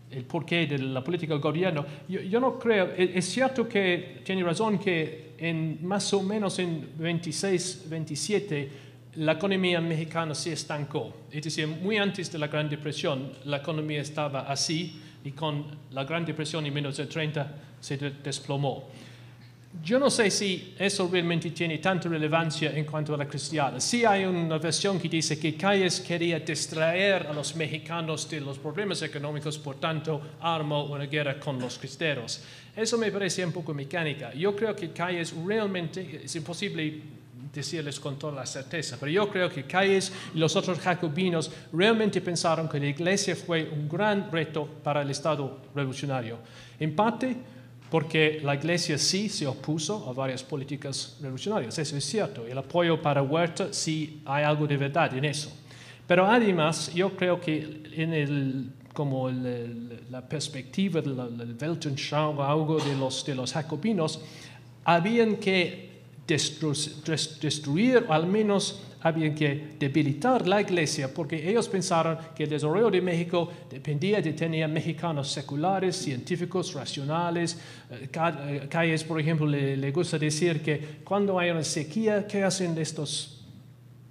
el porqué de la política del gobierno, yo no creo, es cierto que tiene razón que más o menos en 26, 27, la economía mexicana se estancó. Es decir, muy antes de la Gran Depresión, la economía estaba así y con la Gran Depresión en 1930 se desplomó. Yo no sé si eso realmente tiene tanta relevancia en cuanto a la cristiada. Sí hay una versión que dice que Calles quería distraer a los mexicanos de los problemas económicos, por tanto armó una guerra con los cristeros. Eso me parece un poco mecánica. Yo creo que Calles realmente, es imposible decirles con toda la certeza, pero yo creo que Calles y los otros jacobinos realmente pensaron que la iglesia fue un gran reto para el Estado revolucionario. En parte porque la iglesia sí se opuso a varias políticas revolucionarias, eso es cierto. El apoyo para Huerta sí hay algo de verdad en eso. Pero además yo creo que en la perspectiva del Weltanschauung o algo de los jacobinos, habían que destruir, o al menos habían que debilitar la iglesia, porque ellos pensaron que el desarrollo de México dependía de tener mexicanos seculares, científicos, racionales. Calles, por ejemplo, le gusta decir que cuando hay una sequía, ¿qué hacen estos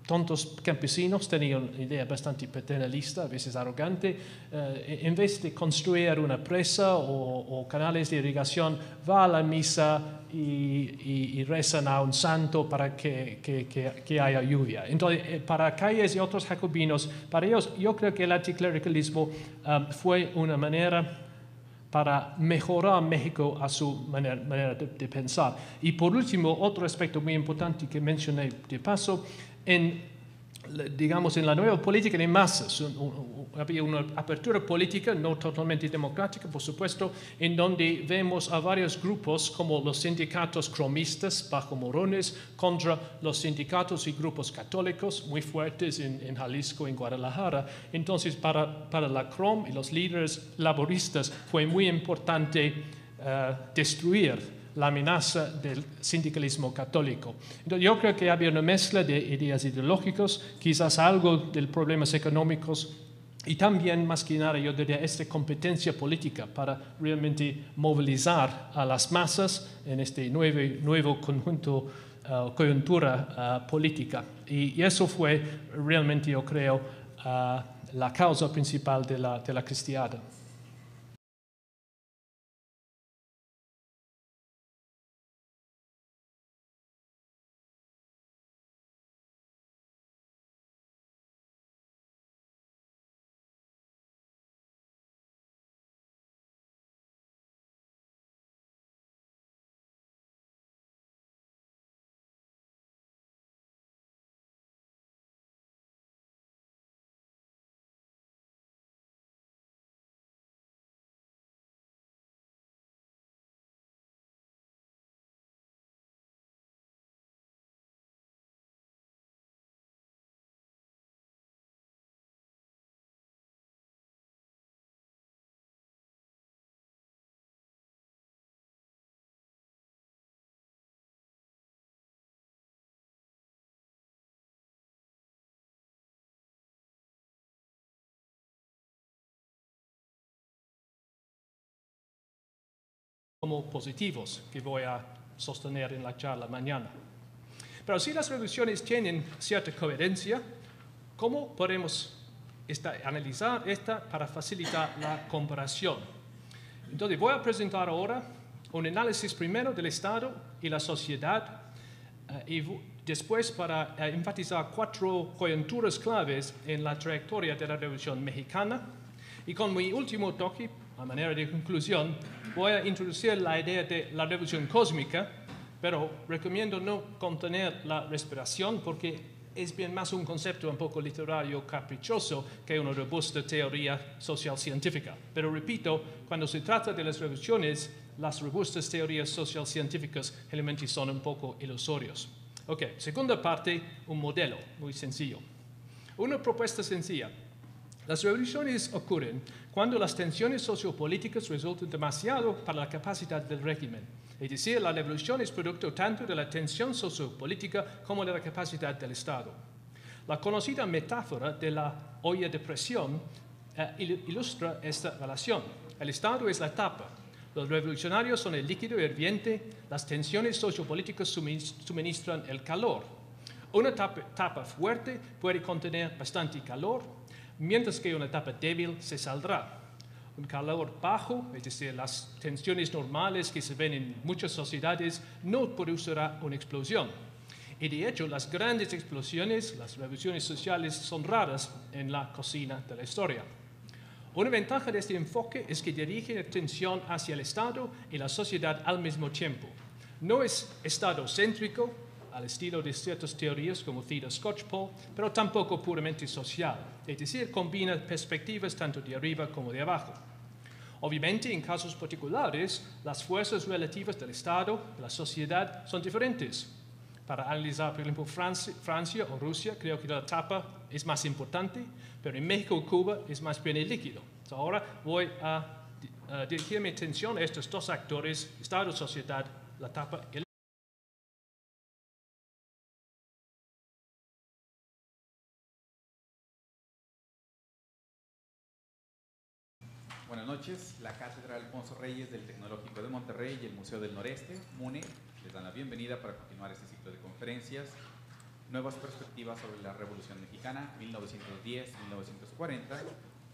tontos campesinos? Tenía una idea bastante paternalista, a veces arrogante. En vez de construir una presa o canales de irrigación, va a la misa y rezan a un santo para que haya lluvia. Entonces, para Calles y otros jacobinos, para ellos, yo creo que el anticlericalismo fue una manera para mejorar México a su manera de pensar. Y por último, otro aspecto muy importante que mencioné de paso, en la nueva política de masas, había una apertura política no totalmente democrática, por supuesto, en donde vemos a varios grupos como los sindicatos cromistas bajo Morones contra los sindicatos y grupos católicos muy fuertes en Jalisco, en Guadalajara. Entonces, para la CROM y los líderes laboristas fue muy importante destruir la amenaza del sindicalismo católico. Entonces, yo creo que había una mezcla de ideas ideológicas, quizás algo de problemas económicos y también, más que nada, yo diría, esta competencia política para realmente movilizar a las masas en este nuevo conjunto, coyuntura política. Y eso fue realmente, yo creo, la causa principal de la cristiada. Como positivos que voy a sostener en la charla mañana. Pero si las revoluciones tienen cierta coherencia, ¿cómo podemos analizar esta para facilitar la comparación? Entonces voy a presentar ahora un análisis primero del Estado y la sociedad y después para enfatizar 4 coyunturas claves en la trayectoria de la Revolución Mexicana. Y con mi último toque, a manera de conclusión, voy a introducir la idea de la revolución cósmica, pero recomiendo no contener la respiración porque es bien más un concepto un poco literario caprichoso que una robusta teoría social científica. Pero repito, cuando se trata de las revoluciones, las robustas teorías social científicas generalmente son un poco ilusorios. Ok, segunda parte, un modelo muy sencillo. Una propuesta sencilla. Las revoluciones ocurren cuando las tensiones sociopolíticas resultan demasiado para la capacidad del régimen. Es decir, la revolución es producto tanto de la tensión sociopolítica como de la capacidad del Estado. La conocida metáfora de la olla de presión ilustra esta relación. El Estado es la tapa. Los revolucionarios son el líquido hirviente, las tensiones sociopolíticas suministran el calor. Una tapa fuerte puede contener bastante calor, mientras que una tapa débil se saldrá. Un calor bajo, es decir, las tensiones normales que se ven en muchas sociedades, no producirá una explosión. Y de hecho, las grandes explosiones, las revoluciones sociales, son raras en la cocina de la historia. Una ventaja de este enfoque es que dirige la atención hacia el Estado y la sociedad al mismo tiempo. No es estadocéntrico, al estilo de ciertas teorías como Theda Skocpol, pero tampoco puramente social, es decir, combina perspectivas tanto de arriba como de abajo. Obviamente, en casos particulares, las fuerzas relativas del Estado y la sociedad son diferentes. Para analizar, por ejemplo, Francia o Rusia, creo que la tapa es más importante, pero en México o Cuba es más bien el líquido. Ahora voy a dirigir mi atención a estos dos actores, Estado y sociedad, la tapa y el líquido. Buenas noches. La Cátedra Alfonso Reyes del Tecnológico de Monterrey y el Museo del Noreste, MUNE, les dan la bienvenida para continuar este ciclo de conferencias, Nuevas perspectivas sobre la Revolución Mexicana, 1910-1940,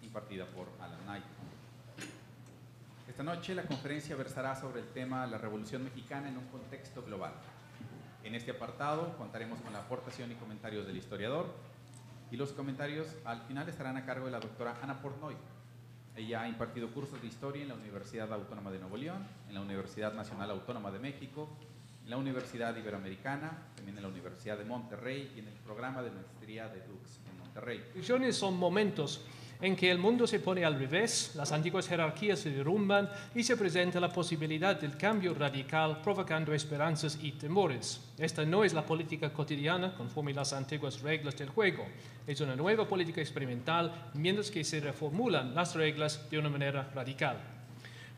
impartida por Alan Knight. Esta noche la conferencia versará sobre el tema La Revolución Mexicana en un contexto global. En este apartado contaremos con la aportación y comentarios del historiador, y los comentarios al final estarán a cargo de la doctora Ana Portnoy. Ella ha impartido cursos de historia en la Universidad Autónoma de Nuevo León, en la Universidad Nacional Autónoma de México, en la Universidad Iberoamericana, también en la Universidad de Monterrey y en el programa de maestría de Dux en Monterrey. Las revoluciones son momentos en que el mundo se pone al revés, las antiguas jerarquías se derrumban y se presenta la posibilidad del cambio radical, provocando esperanzas y temores. Esta no es la política cotidiana conforme las antiguas reglas del juego. Es una nueva política experimental, mientras que se reformulan las reglas de una manera radical.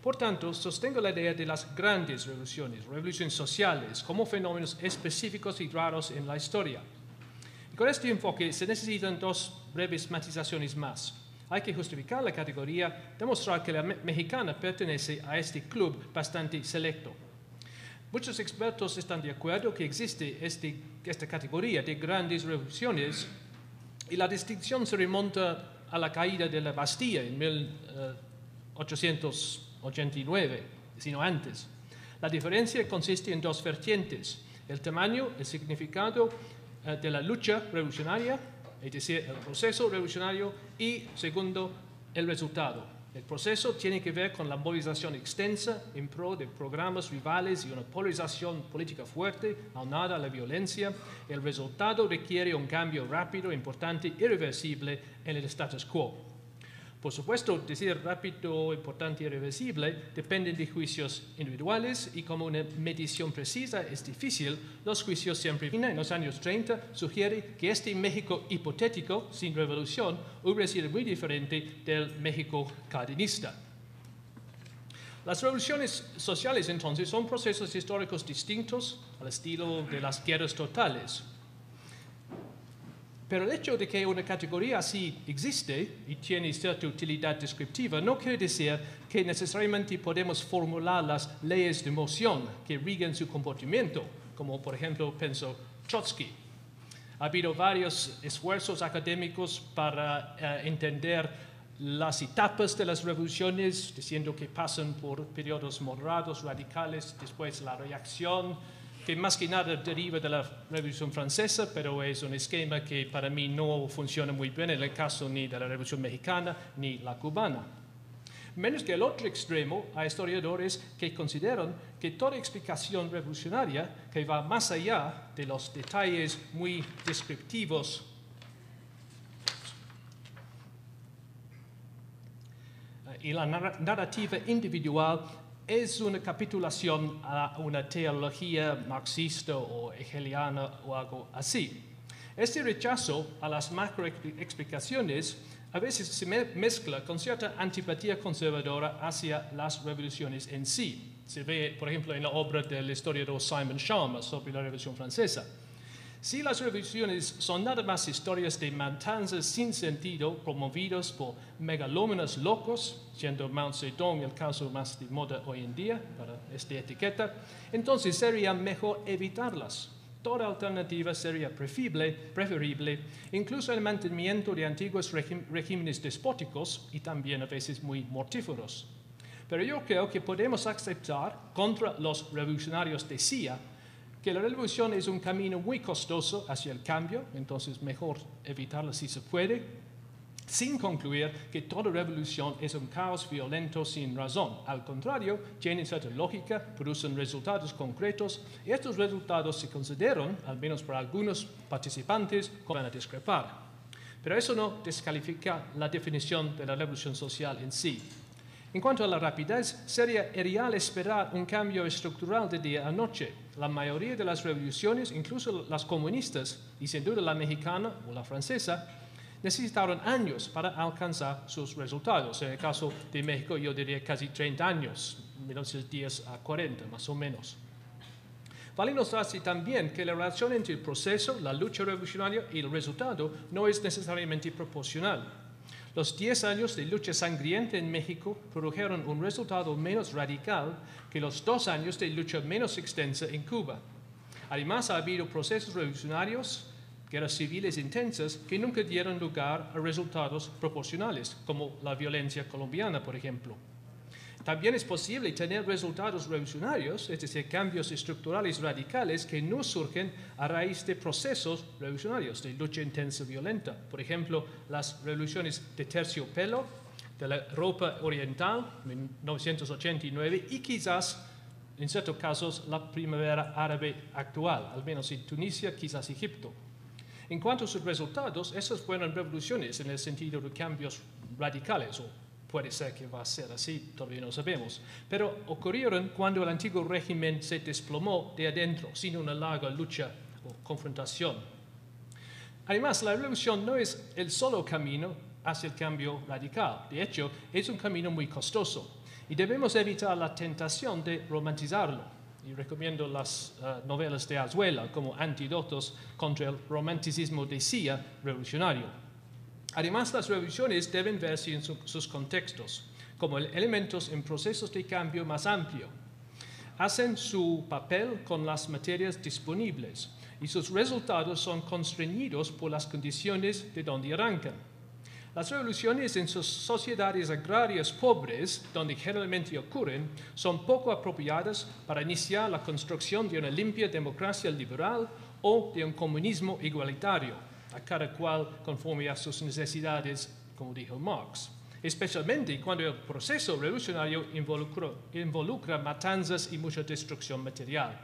Por tanto, sostengo la idea de las grandes revoluciones sociales, como fenómenos específicos y raros en la historia. Y con este enfoque se necesitan dos breves matizaciones más. Hay que justificar la categoría, demostrar que la mexicana pertenece a este club bastante selecto. Muchos expertos están de acuerdo que existe esta categoría de grandes revoluciones y la distinción se remonta a la caída de la Bastilla en 1889, sino antes. La diferencia consiste en dos vertientes: el tamaño, el significado de la lucha revolucionaria, es decir, el proceso revolucionario, y segundo, el resultado. El proceso tiene que ver con la movilización extensa en pro de programas rivales y una polarización política fuerte, aunada a la violencia. El resultado requiere un cambio rápido, importante, irreversible en el status quo. Por supuesto, decir rápido, importante y irreversible depende de juicios individuales y como una medición precisa es difícil, los juicios siempre en los años 30 sugiere que este México hipotético, sin revolución, hubiera sido muy diferente del México cardenista. Las revoluciones sociales, entonces, son procesos históricos distintos al estilo de las guerras totales. Pero el hecho de que una categoría así existe y tiene cierta utilidad descriptiva no quiere decir que necesariamente podemos formular las leyes de moción que rigen su comportamiento, como por ejemplo pensó Trotsky. Ha habido varios esfuerzos académicos para entender las etapas de las revoluciones, diciendo que pasan por periodos moderados, radicales, después la reacción, que más que nada deriva de la Revolución Francesa, pero es un esquema que para mí no funciona muy bien en el caso ni de la Revolución Mexicana ni la cubana. Menos que el otro extremo, hay historiadores que consideran que toda explicación revolucionaria que va más allá de los detalles muy descriptivos y la narrativa individual es una capitulación a una teología marxista o hegeliana o algo así. Este rechazo a las macroexplicaciones a veces se mezcla con cierta antipatía conservadora hacia las revoluciones en sí. Se ve, por ejemplo, en la obra del historiador Simon Schama sobre la Revolución Francesa. Si las revoluciones son nada más historias de matanzas sin sentido promovidas por megalómanos locos, siendo Mao Zedong el caso más de moda hoy en día para esta etiqueta, entonces sería mejor evitarlas. Toda alternativa sería preferible, incluso el mantenimiento de antiguos regímenes despóticos y también a veces muy mortíferos. Pero yo creo que podemos aceptar contra los revolucionarios de CIA que la revolución es un camino muy costoso hacia el cambio, entonces mejor evitarla si se puede, sin concluir que toda revolución es un caos violento sin razón. Al contrario, tienen cierta lógica, producen resultados concretos, y estos resultados se consideran, al menos para algunos participantes, como van a discrepar. Pero eso no descalifica la definición de la revolución social en sí. En cuanto a la rapidez, sería irreal esperar un cambio estructural de día a noche. La mayoría de las revoluciones, incluso las comunistas, y sin duda la mexicana o la francesa, necesitaron años para alcanzar sus resultados. En el caso de México, yo diría casi 30 años, 1910 a 40 más o menos. Vale notarse también que la relación entre el proceso, la lucha revolucionaria y el resultado no es necesariamente proporcional. Los 10 años de lucha sangrienta en México produjeron un resultado menos radical que los 2 años de lucha menos extensa en Cuba. Además, ha habido procesos revolucionarios, guerras civiles intensas, que nunca dieron lugar a resultados proporcionales, como la violencia colombiana, por ejemplo. También es posible tener resultados revolucionarios, es decir, cambios estructurales radicales que no surgen a raíz de procesos revolucionarios de lucha intensa violenta. Por ejemplo, las revoluciones de terciopelo, de la Europa oriental, 1989, y quizás, en ciertos casos, la primavera árabe actual, al menos en Tunisia, quizás Egipto. En cuanto a sus resultados, esas fueron revoluciones en el sentido de cambios radicales, o puede ser que va a ser así, todavía no sabemos, pero ocurrieron cuando el antiguo régimen se desplomó de adentro, sin una larga lucha o confrontación. Además, la revolución no es el solo camino hacia el cambio radical. De hecho, es un camino muy costoso y debemos evitar la tentación de romantizarlo. Y recomiendo las novelas de Azuela como antídotos contra el romanticismo de CIA revolucionario. Además, las revoluciones deben verse en sus contextos, como elementos en procesos de cambio más amplio. Hacen su papel con las materias disponibles y sus resultados son constreñidos por las condiciones de donde arrancan. Las revoluciones en sus sociedades agrarias pobres, donde generalmente ocurren, son poco apropiadas para iniciar la construcción de una limpia democracia liberal o de un comunismo igualitario, a cada cual conforme a sus necesidades, como dijo Marx, especialmente cuando el proceso revolucionario involucra matanzas y mucha destrucción material.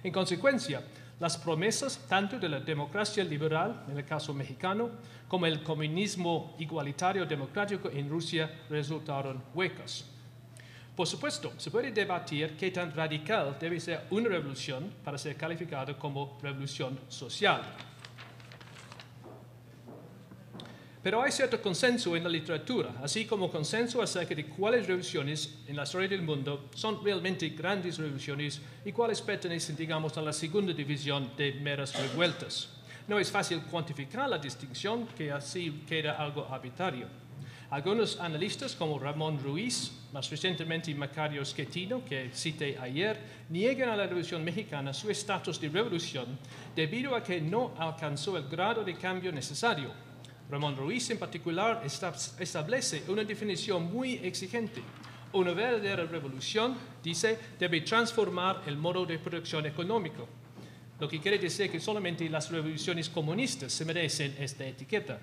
En consecuencia, las promesas tanto de la democracia liberal, en el caso mexicano, como el comunismo igualitario democrático en Rusia resultaron huecas. Por supuesto, se puede debatir qué tan radical debe ser una revolución para ser calificada como revolución social. Pero hay cierto consenso en la literatura, así como consenso acerca de cuáles revoluciones en la historia del mundo son realmente grandes revoluciones y cuáles pertenecen, digamos, a la segunda división de meras revueltas. No es fácil cuantificar la distinción, que así queda algo arbitrario. Algunos analistas, como Ramón Ruiz, más recientemente Macario Schettino, que cité ayer, niegan a la Revolución Mexicana su estatus de revolución debido a que no alcanzó el grado de cambio necesario. Ramón Ruiz, en particular, establece una definición muy exigente. Una verdadera revolución, dice, debe transformar el modo de producción económico, lo que quiere decir que solamente las revoluciones comunistas se merecen esta etiqueta.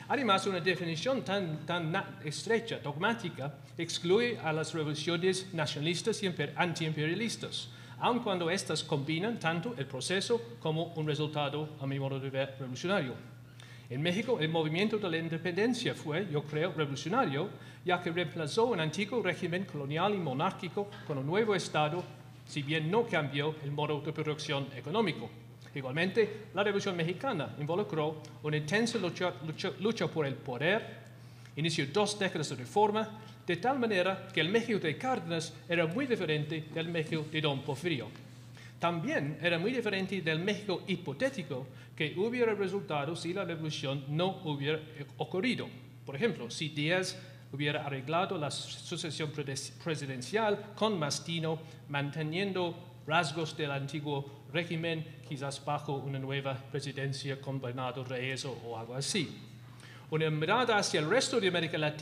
Además, una definición tan estrecha, dogmática, excluye a las revoluciones nacionalistas y antiimperialistas, aun cuando éstas combinan tanto el proceso como un resultado, a mi modo de ver, revolucionario. En México, el movimiento de la independencia fue, yo creo, revolucionario, ya que reemplazó un antiguo régimen colonial y monárquico con un nuevo Estado, si bien no cambió el modo de producción económico. Igualmente, la Revolución Mexicana involucró una intensa lucha por el poder, inició 2 décadas de reforma, de tal manera que el México de Cárdenas era muy diferente del México de Don Porfirio. también era muy diferente del México hipotético que hubiera resultado si la revolución no hubiera ocurrido. Por ejemplo, si Díaz hubiera arreglado la sucesión presidencial con Mastino, manteniendo rasgos del antiguo régimen, quizás bajo una nueva presidencia con Bernardo Reyes o algo así. Una mirada hacia el resto de América Latina